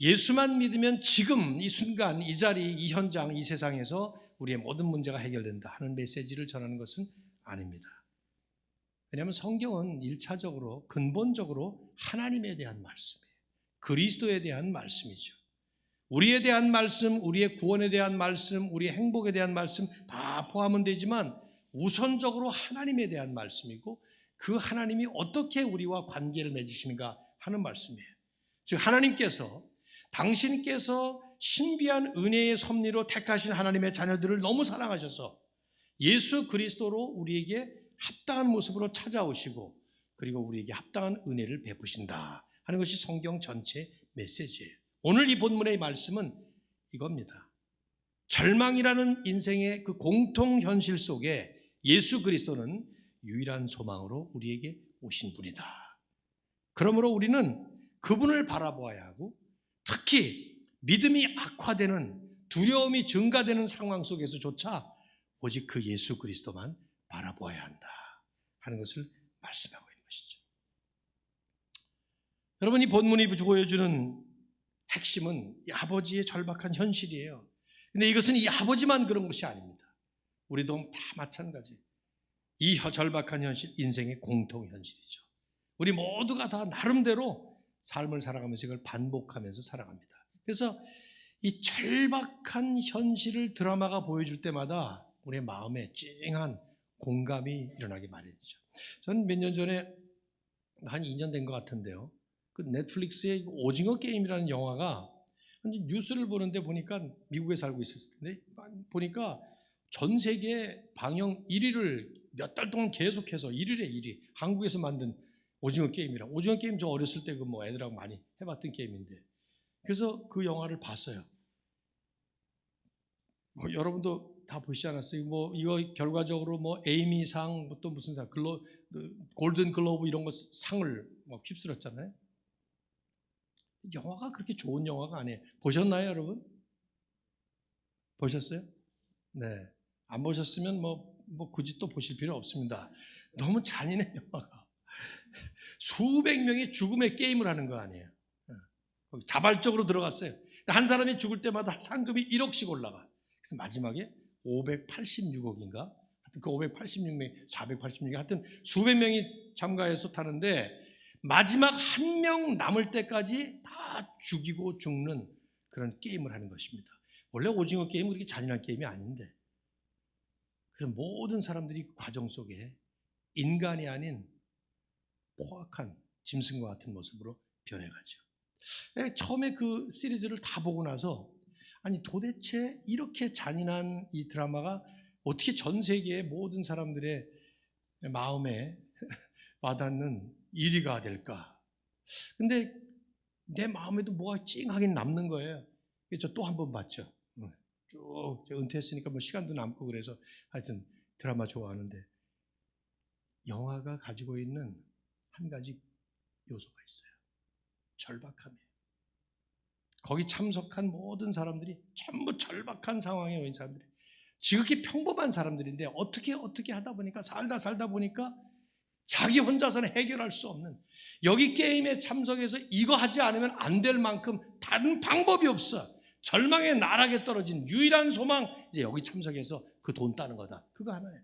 Speaker 1: 예수만 믿으면 지금 이 순간 이 자리 이 현장 이 세상에서 우리의 모든 문제가 해결된다 하는 메시지를 전하는 것은 아닙니다. 왜냐하면 성경은 1차적으로 근본적으로 하나님에 대한 말씀이에요. 그리스도에 대한 말씀이죠. 우리에 대한 말씀, 우리의 구원에 대한 말씀, 우리의 행복에 대한 말씀 다 포함은 되지만 우선적으로 하나님에 대한 말씀이고 그 하나님이 어떻게 우리와 관계를 맺으시는가 하는 말씀이에요. 즉 하나님께서 당신께서 신비한 은혜의 섭리로 택하신 하나님의 자녀들을 너무 사랑하셔서 예수 그리스도로 우리에게 합당한 모습으로 찾아오시고 그리고 우리에게 합당한 은혜를 베푸신다 하는 것이 성경 전체 메시지예요. 오늘 이 본문의 말씀은 이겁니다. 절망이라는 인생의 그 공통 현실 속에 예수 그리스도는 유일한 소망으로 우리에게 오신 분이다. 그러므로 우리는 그분을 바라보아야 하고 특히 믿음이 악화되는 두려움이 증가되는 상황 속에서조차 오직 그 예수 그리스도만 바라보아야 한다 하는 것을 말씀하고 있는 것이죠. 여러분, 이 본문이 보여주는 핵심은 이 아버지의 절박한 현실이에요. 근데 이것은 이 아버지만 그런 것이 아닙니다. 우리도 다 마찬가지. 이 절박한 현실, 인생의 공통 현실이죠. 우리 모두가 다 나름대로 삶을 살아가면서 이걸 반복하면서 살아갑니다. 그래서 이 절박한 현실을 드라마가 보여줄 때마다 우리의 마음에 찡한 공감이 일어나기 마련이죠. 저는 몇 년 전에 한 2년 된 것 같은데요. 그 넷플릭스의 오징어 게임이라는 영화가 뉴스를 보는데 보니까 미국에 살고 있었을 텐데 보니까 전 세계 방영 1위를 몇 달 동안 계속해서 1위래 1위. 한국에서 만든 오징어 게임이라. 오징어 게임 저 어렸을 때 그 뭐 애들하고 많이 해봤던 게임인데. 그래서 그 영화를 봤어요. 여러분도 다 보시지 않았어요? 뭐 이거 결과적으로 뭐 에이미상 또 무슨 상 골든 글로브 이런 거 상을 막 휩쓸었잖아요. 영화가 그렇게 좋은 영화가 아니에요. 보셨나요, 여러분? 보셨어요? 네. 안 보셨으면 뭐 굳이 또 보실 필요 없습니다. 너무 잔인해 영화가. 수백 명이 죽음의 게임을 하는 거 아니에요. 자발적으로 들어갔어요. 한 사람이 죽을 때마다 상금이 1억씩 올라가. 그래서 마지막에 586억인가? 하여튼 그 586명, 486명, 하여튼 수백 명이 참가해서 타는데 마지막 한 명 남을 때까지 다 죽이고 죽는 그런 게임을 하는 것입니다. 원래 오징어 게임은 그렇게 잔인한 게임이 아닌데 그래서 모든 사람들이 그 과정 속에 인간이 아닌 포악한 짐승과 같은 모습으로 변해가죠. 처음에 그 시리즈를 다 보고 나서 아니 도대체 이렇게 잔인한 이 드라마가 어떻게 전 세계의 모든 사람들의 마음에 와닿는 1위가 될까? 근데 내 마음에도 뭐가 찡하긴 남는 거예요. 그래서 또 한 번 봤죠. 쭉 은퇴했으니까 뭐 시간도 남고 그래서 하여튼 드라마 좋아하는데 영화가 가지고 있는 한 가지 요소가 있어요. 절박함이에요. 거기 참석한 모든 사람들이 전부 절박한 상황에 있는 사람들이 지극히 평범한 사람들인데 어떻게 하다 보니까 살다 보니까 자기 혼자서는 해결할 수 없는 여기 게임에 참석해서 이거 하지 않으면 안 될 만큼 다른 방법이 없어. 절망의 나락에 떨어진 유일한 소망 이제 여기 참석해서 그 돈 따는 거다. 그거 하나예요.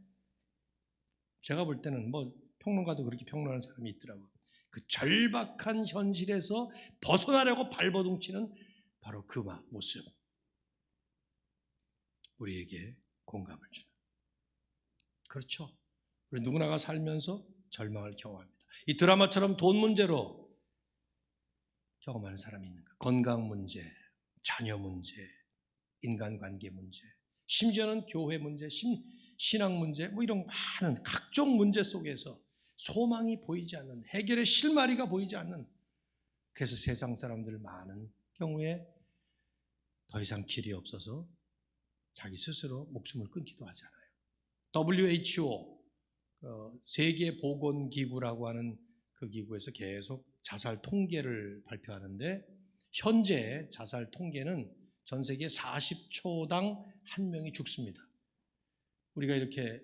Speaker 1: 제가 볼 때는 뭐 평론가도 그렇게 평론하는 사람이 있더라고요. 그 절박한 현실에서 벗어나려고 발버둥치는 바로 그 모습. 우리에게 공감을 주는. 그렇죠. 우리 누구나가 살면서 절망을 경험합니다. 이 드라마처럼 돈 문제로 경험하는 사람이 있는가? 건강 문제, 자녀 문제, 인간관계 문제, 심지어는 교회 문제, 신앙 문제, 뭐 이런 많은 각종 문제 속에서 소망이 보이지 않는, 해결의 실마리가 보이지 않는, 그래서 세상 사람들 많은 경우에 더 이상 길이 없어서 자기 스스로 목숨을 끊기도 하잖아요. WHO 세계보건기구라고 하는 그 기구에서 계속 자살 통계를 발표하는데 현재 자살 통계는 전 세계 40초당 한 명이 죽습니다. 우리가 이렇게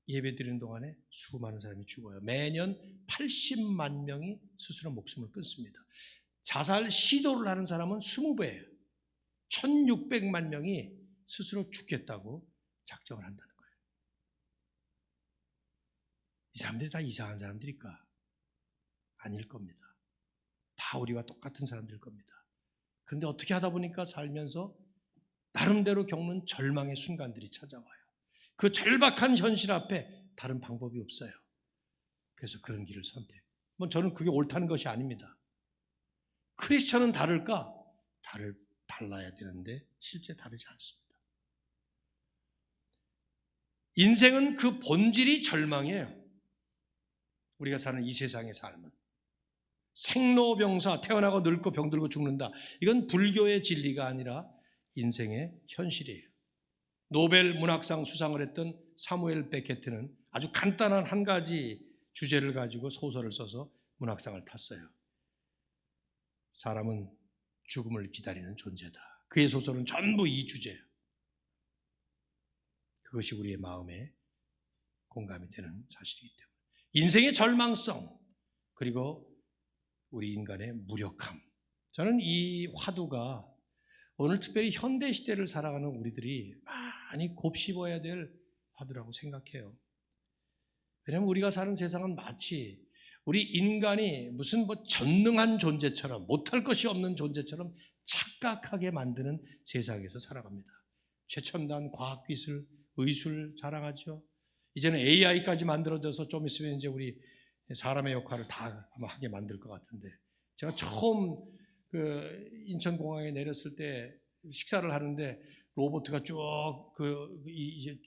Speaker 1: 예배 드리는 동안에 수많은 사람이 죽어요. 매년 80만 명이 스스로 목숨을 끊습니다. 자살 시도를 하는 사람은 20배예요. 1600만 명이 스스로 죽겠다고 작정을 한다는 거예요. 이 사람들이 다 이상한 사람들일까? 아닐 겁니다. 다 우리와 똑같은 사람들일 겁니다. 그런데 어떻게 하다 보니까 살면서 나름대로 겪는 절망의 순간들이 찾아와요. 그 절박한 현실 앞에 다른 방법이 없어요. 그래서 그런 길을 선택. 뭐 저는 그게 옳다는 것이 아닙니다. 크리스천은 다를까? 다를 달라야 되는데 실제 다르지 않습니다. 인생은 그 본질이 절망이에요. 우리가 사는 이 세상의 삶은 생로병사, 태어나고 늙고 병들고 죽는다. 이건 불교의 진리가 아니라 인생의 현실이에요. 노벨 문학상 수상을 했던 사무엘 베케트는 아주 간단한 한 가지 주제를 가지고 소설을 써서 문학상을 탔어요. 사람은 죽음을 기다리는 존재다. 그의 소설은 전부 이 주제예요. 그것이 우리의 마음에 공감이 되는 사실이기 때문에 인생의 절망성, 그리고 우리 인간의 무력함. 저는 이 화두가 오늘 특별히 현대 시대를 살아가는 우리들이 많이 곱씹어야 될 화두라고 생각해요. 왜냐하면 우리가 사는 세상은 마치 우리 인간이 무슨 전능한 존재처럼, 못할 것이 없는 존재처럼 착각하게 만드는 세상에서 살아갑니다. 최첨단 과학기술, 의술 자랑하죠. 이제는 AI까지 만들어져서 좀 있으면 이제 우리 사람의 역할을 다 아마 하게 만들 것 같은데, 제가 처음 인천공항에 내렸을 때 식사를 하는데 로봇가 쭉 이제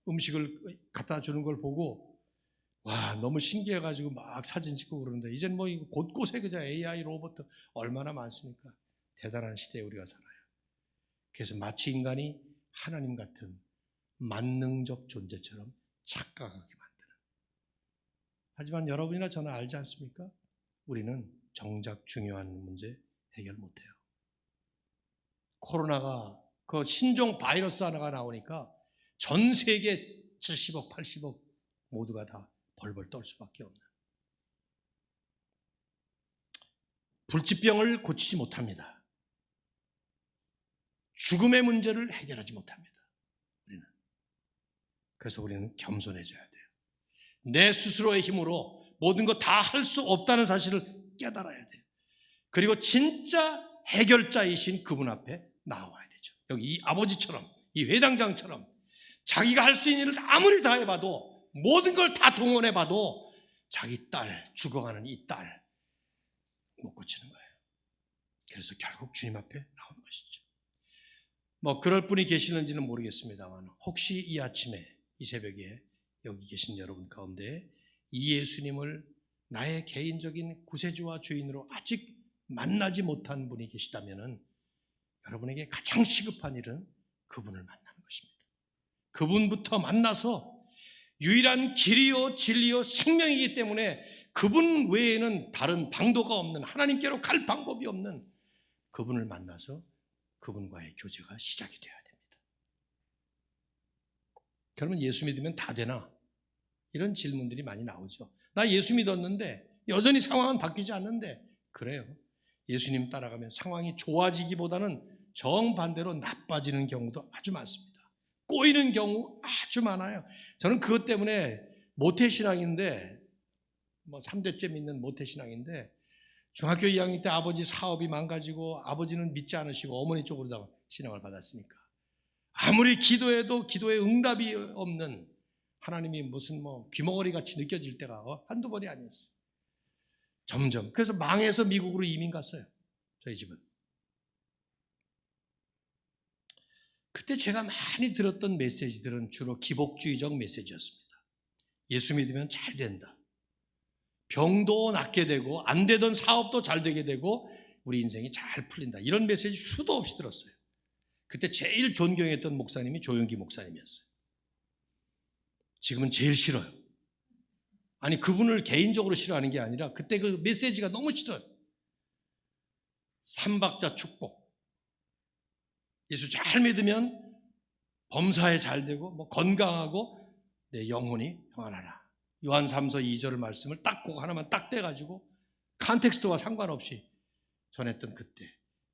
Speaker 1: 음식을 갖다 주는 걸 보고 와, 너무 신기해가지고 막 사진 찍고 그러는데, 이제는 곳곳에 그저 AI 로봇 얼마나 많습니까? 대단한 시대에 우리가 살아요. 그래서 마치 인간이 하나님 같은 만능적 존재처럼 착각하게 만드는. 하지만 여러분이나 저는 알지 않습니까? 우리는 정작 중요한 문제 해결 못해요. 코로나가 그 신종 바이러스 하나가 나오니까 전 세계 70억, 80억 모두가 다 벌벌 떨 수밖에 없는. 불치병을 고치지 못합니다. 죽음의 문제를 해결하지 못합니다. 그래서 우리는 겸손해져야 돼요. 내 스스로의 힘으로 모든 거 다 할 수 없다는 사실을 깨달아야 돼요. 그리고 진짜 해결자이신 그분 앞에 나와야 되죠. 여기 이 아버지처럼, 이 회당장처럼 자기가 할 수 있는 일을 아무리 다 해봐도, 모든 걸 다 동원해봐도 자기 딸, 죽어가는 이 딸 못 고치는 거예요. 그래서 결국 주님 앞에 나오는 것이죠. 그럴 분이 계시는지는 모르겠습니다만, 혹시 이 아침에, 이 새벽에 여기 계신 여러분 가운데 이 예수님을 나의 개인적인 구세주와 주인으로 아직 만나지 못한 분이 계시다면, 여러분에게 가장 시급한 일은 그분을 만나는 것입니다. 그분부터 만나서 유일한 길이요 진리요 생명이기 때문에 그분 외에는 다른 방도가 없는, 하나님께로 갈 방법이 없는 그분을 만나서 그분과의 교제가 시작이 되어야 됩니다. 그러면 예수 믿으면 다 되나? 이런 질문들이 많이 나오죠. 나 예수 믿었는데 여전히 상황은 바뀌지 않는데. 그래요. 예수님 따라가면 상황이 좋아지기보다는 정반대로 나빠지는 경우도 아주 많습니다. 꼬이는 경우 아주 많아요. 저는 그것 때문에 모태신앙인데, 3대째 믿는 모태신앙인데, 중학교 2학년 때 아버지 사업이 망가지고 아버지는 믿지 않으시고 어머니 쪽으로다가 신앙을 받았으니까 아무리 기도해도 기도에 응답이 없는, 하나님이 무슨 귀머거리 같이 느껴질 때가 한두 번이 아니었어요. 점점. 그래서 망해서 미국으로 이민 갔어요. 저희 집은. 그때 제가 많이 들었던 메시지들은 주로 기복주의적 메시지였습니다. 예수 믿으면 잘 된다. 병도 낫게 되고 안 되던 사업도 잘 되게 되고 우리 인생이 잘 풀린다. 이런 메시지 수도 없이 들었어요. 그때 제일 존경했던 목사님이 조영기 목사님이었어요. 지금은 제일 싫어요. 아니, 그분을 개인적으로 싫어하는 게 아니라 그때 그 메시지가 너무 싫어요. 삼박자 축복. 예수 잘 믿으면 범사에 잘 되고 건강하고 내 영혼이 평안하라. 요한 3서 2절 말씀을 딱 그거 하나만 딱 떼가지고 컨텍스트와 상관없이 전했던 그때,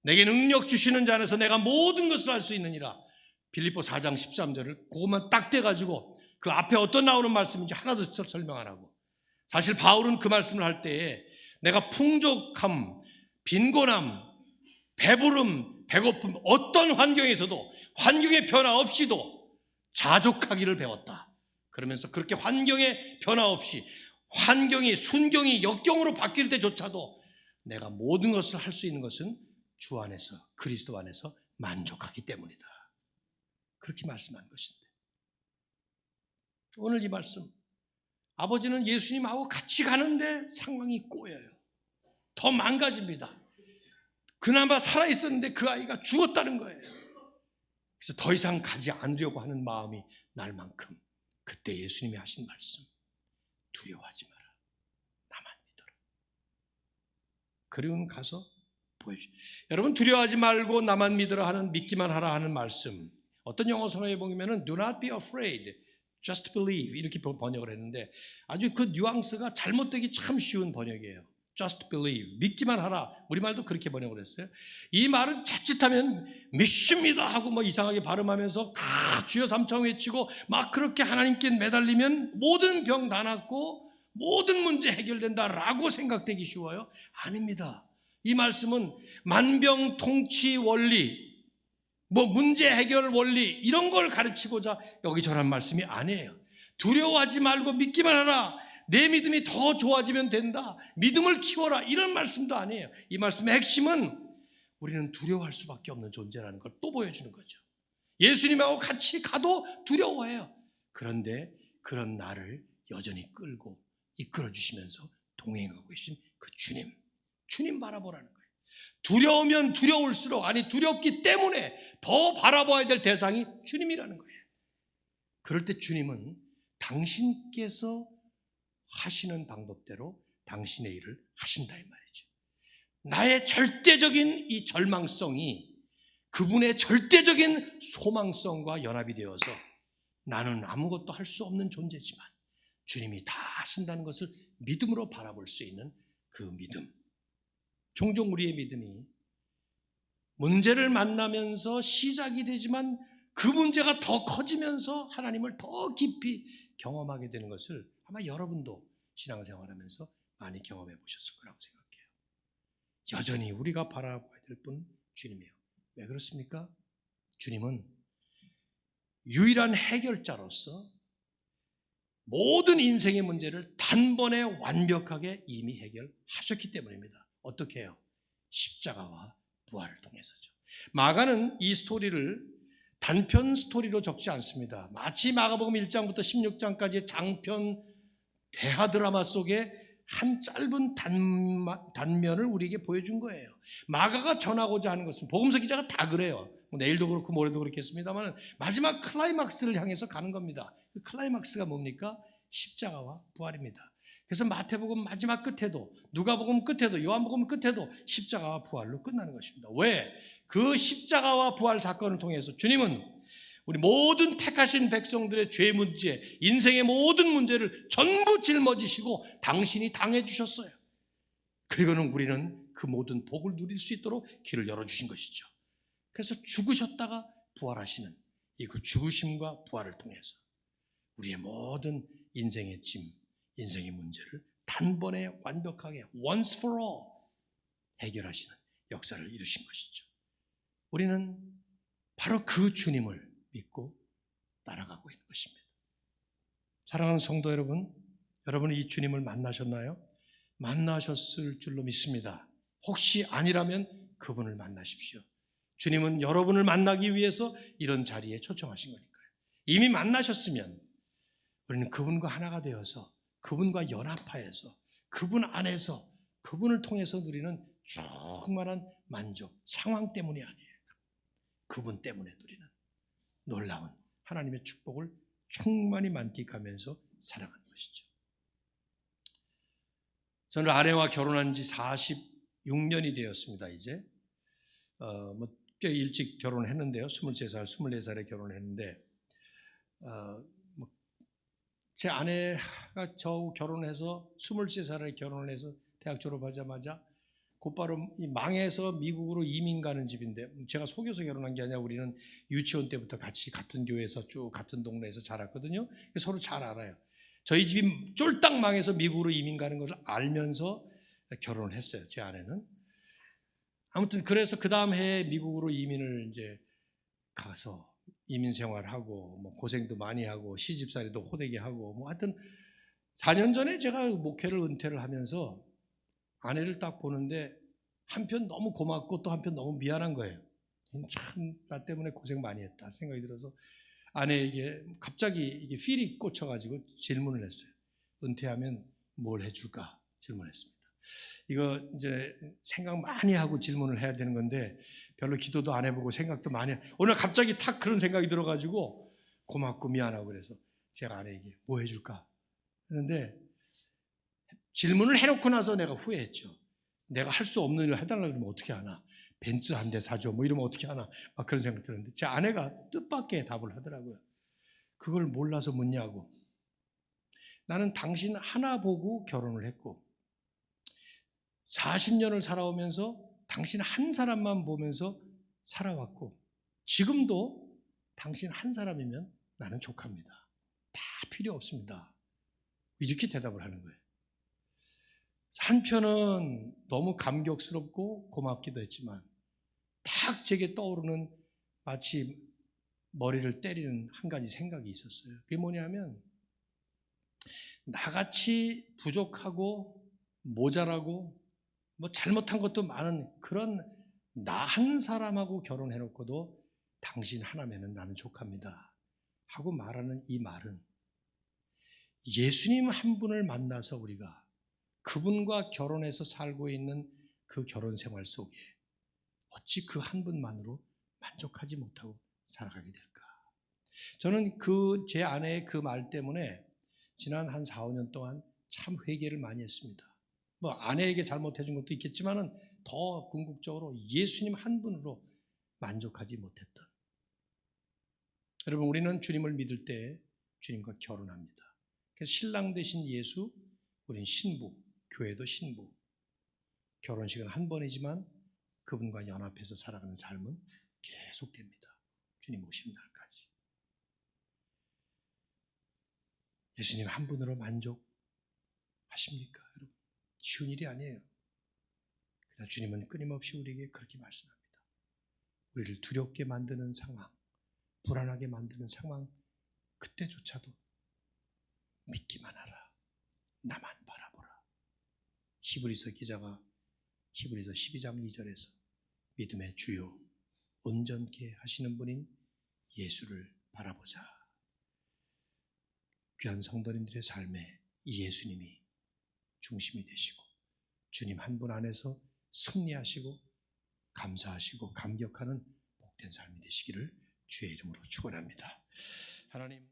Speaker 1: 내게 능력 주시는 자 안에서 내가 모든 것을 할 수 있느니라. 빌립보 4장 13절을 그것만 딱 떼가지고 그 앞에 어떤 나오는 말씀인지 하나도 설명 안 하고, 사실 바울은 그 말씀을 할 때에 내가 풍족함, 빈곤함, 배부름, 배고픔, 어떤 환경에서도 환경의 변화 없이도 자족하기를 배웠다. 그러면서 그렇게 환경의 변화 없이, 환경이 순경이 역경으로 바뀔 때조차도 내가 모든 것을 할 수 있는 것은 주 안에서, 그리스도 안에서 만족하기 때문이다. 그렇게 말씀한 것인데, 오늘 이 말씀, 아버지는 예수님하고 같이 가는데 상황이 꼬여요. 더 망가집니다. 그나마 살아있었는데 그 아이가 죽었다는 거예요. 그래서 더 이상 가지 않으려고 하는 마음이 날 만큼, 그때 예수님이 하신 말씀, 두려워하지 마라, 나만 믿어라. 그리고는 가서 보여주죠. 여러분, 두려워하지 말고 나만 믿으라 하는, 믿기만 하라 하는 말씀, 어떤 영어 성경에 보면은 do not be afraid, just believe 이렇게 번역을 했는데, 아주 그 뉘앙스가 잘못되기 참 쉬운 번역이에요. just believe, 믿기만 하라. 우리말도 그렇게 번역을 했어요. 이 말은 자칫하면 믿습니다 하고 뭐 이상하게 발음하면서 주여 삼창 외치고 막 그렇게 하나님께 매달리면 모든 병 다 낫고 모든 문제 해결된다라고 생각되기 쉬워요. 아닙니다. 이 말씀은 만병통치 원리, 뭐 문제 해결 원리 이런 걸 가르치고자 여기 전한 말씀이 아니에요. 두려워하지 말고 믿기만 하라, 내 믿음이 더 좋아지면 된다, 믿음을 키워라, 이런 말씀도 아니에요. 이 말씀의 핵심은 우리는 두려워할 수밖에 없는 존재라는 걸 또 보여주는 거죠. 예수님하고 같이 가도 두려워해요. 그런데 그런 나를 여전히 끌고 이끌어 주시면서 동행하고 계신 그 주님 바라보라는 거예요. 두려우면 두려울수록, 아니 두렵기 때문에 더 바라봐야 될 대상이 주님이라는 거예요. 그럴 때 주님은 당신께서 하시는 방법대로 당신의 일을 하신다 이 말이죠. 나의 절대적인 이 절망성이 그분의 절대적인 소망성과 연합이 되어서 나는 아무것도 할 수 없는 존재지만 주님이 다 하신다는 것을 믿음으로 바라볼 수 있는 그 믿음. 종종 우리의 믿음이 문제를 만나면서 시작이 되지만 그 문제가 더 커지면서 하나님을 더 깊이 경험하게 되는 것을 아마 여러분도 신앙생활하면서 많이 경험해 보셨을 거라고 생각해요. 여전히 우리가 바라봐야 될 분 주님이에요. 왜 그렇습니까? 주님은 유일한 해결자로서 모든 인생의 문제를 단번에 완벽하게 이미 해결하셨기 때문입니다. 어떻게 해요? 십자가와 부활을 통해서죠. 마가는 이 스토리를 단편 스토리로 적지 않습니다. 마치 마가복음 1장부터 16장까지의 장편 대하 드라마 속에 한 짧은 단면을 우리에게 보여준 거예요. 마가가 전하고자 하는 것은, 복음서 기자가 다 그래요. 내일도 그렇고 모레도 그렇겠습니다만 마지막 클라이막스를 향해서 가는 겁니다. 그 클라이막스가 뭡니까? 십자가와 부활입니다. 그래서 마태복음 마지막 끝에도, 누가복음 끝에도, 요한복음 끝에도 십자가와 부활로 끝나는 것입니다. 왜? 그 십자가와 부활 사건을 통해서 주님은 우리 모든 택하신 백성들의 죄 문제, 인생의 모든 문제를 전부 짊어지시고 당신이 당해주셨어요. 그리고는 우리는 그 모든 복을 누릴 수 있도록 길을 열어주신 것이죠. 그래서 죽으셨다가 부활하시는 이 그 죽으심과 부활을 통해서 우리의 모든 인생의 짐, 인생의 문제를 단번에 완벽하게 once for all 해결하시는 역사를 이루신 것이죠. 우리는 바로 그 주님을 믿고 따라가고 있는 것입니다. 사랑하는 성도 여러분, 여러분이 이 주님을 만나셨나요? 만나셨을 줄로 믿습니다. 혹시 아니라면 그분을 만나십시오. 주님은 여러분을 만나기 위해서 이런 자리에 초청하신 거니까요. 이미 만나셨으면 우리는 그분과 하나가 되어서 그분과 연합하여서 그분 안에서 그분을 통해서 누리는 충만한 만족, 상황 때문이 아니에요. 그분 때문에 누리는 놀라운 하나님의 축복을 충만히 만끽하면서 살아가는 것이죠. 저는 아내와 결혼한 지 46년이 되었습니다. 이제 꽤 일찍 결혼했는데요. 23살, 24살에 결혼했는데 제 아내가 저하고 결혼해서 23살에 결혼을 해서 대학 졸업하자마자 곧바로 망해서 미국으로 이민 가는 집인데, 제가 속여서 결혼한 게 아니라 우리는 유치원 때부터 같이 같은 교회에서 쭉 같은 동네에서 자랐거든요. 서로 잘 알아요. 저희 집이 쫄딱 망해서 미국으로 이민 가는 것을 알면서 결혼을 했어요. 제 아내는. 아무튼 그래서 그 다음 해에 미국으로 이민을 이제 가서 이민 생활하고 뭐 고생도 많이 하고 시집살이도 호되게 하고 뭐 하여튼 4년 전에 제가 목회를 은퇴를 하면서 아내를 딱 보는데 한편 너무 고맙고 또 한편 너무 미안한 거예요. 참 나 때문에 고생 많이 했다 생각이 들어서 아내에게 갑자기 이게 필이 꽂혀가지고 질문을 했어요. 은퇴하면 뭘 해줄까 질문했습니다. 이거 이제 생각 많이 하고 질문을 해야 되는 건데 별로 기도도 안 해보고 생각도 많이 오늘 갑자기 탁 그런 생각이 들어가지고 고맙고 미안하고 그래서 제가 아내에게 뭐 해줄까 했는데 질문을 해놓고 나서 내가 후회했죠. 내가 할 수 없는 일을 해달라고 그러면 어떻게 하나. 벤츠 한 대 사줘 뭐 이러면 어떻게 하나 막 그런 생각 들었는데 제 아내가 뜻밖의 답을 하더라고요. 그걸 몰라서 묻냐고. 나는 당신 하나 보고 결혼을 했고 40년을 살아오면서 당신 한 사람만 보면서 살아왔고 지금도 당신 한 사람이면 나는 족합니다. 다 필요 없습니다. 이렇게 대답을 하는 거예요. 한편은 너무 감격스럽고 고맙기도 했지만 탁 제게 떠오르는 마치 머리를 때리는 한 가지 생각이 있었어요. 그게 뭐냐면 나같이 부족하고 모자라고 뭐 잘못한 것도 많은 그런 나 한 사람하고 결혼해놓고도 당신 하나면은 나는 족합니다 하고 말하는 이 말은 예수님 한 분을 만나서 우리가 그분과 결혼해서 살고 있는 그 결혼 생활 속에 어찌 그 한 분만으로 만족하지 못하고 살아가게 될까? 저는 제 아내의 그 말 때문에 지난 한 4, 5년 동안 참 회개를 많이 했습니다. 뭐 아내에게 잘못해 준 것도 있겠지만은 더 궁극적으로 예수님 한 분으로 만족하지 못했던. 여러분 우리는 주님을 믿을 때 주님과 결혼합니다. 그래서 신랑 되신 예수, 우린 신부, 교회도 신부. 결혼식은 한 번이지만 그분과 연합해서 살아가는 삶은 계속됩니다. 주님 오시는 날까지. 예수님 한 분으로 만족하십니까? 여러분? 쉬운 일이 아니에요. 그러나 주님은 끊임없이 우리에게 그렇게 말씀합니다. 우리를 두렵게 만드는 상황, 불안하게 만드는 상황, 그때조차도 믿기만 하라. 나만 바라보라. 히브리서 기자가 히브리서 12장 2절에서 믿음의 주요 온전케 하시는 분인 예수를 바라보자. 귀한 성도님들의 삶에 이 예수님이 중심이 되시고 주님 한 분 안에서 승리하시고 감사하시고 감격하는 복된 삶이 되시기를 주의 이름으로 축원합니다. 하나님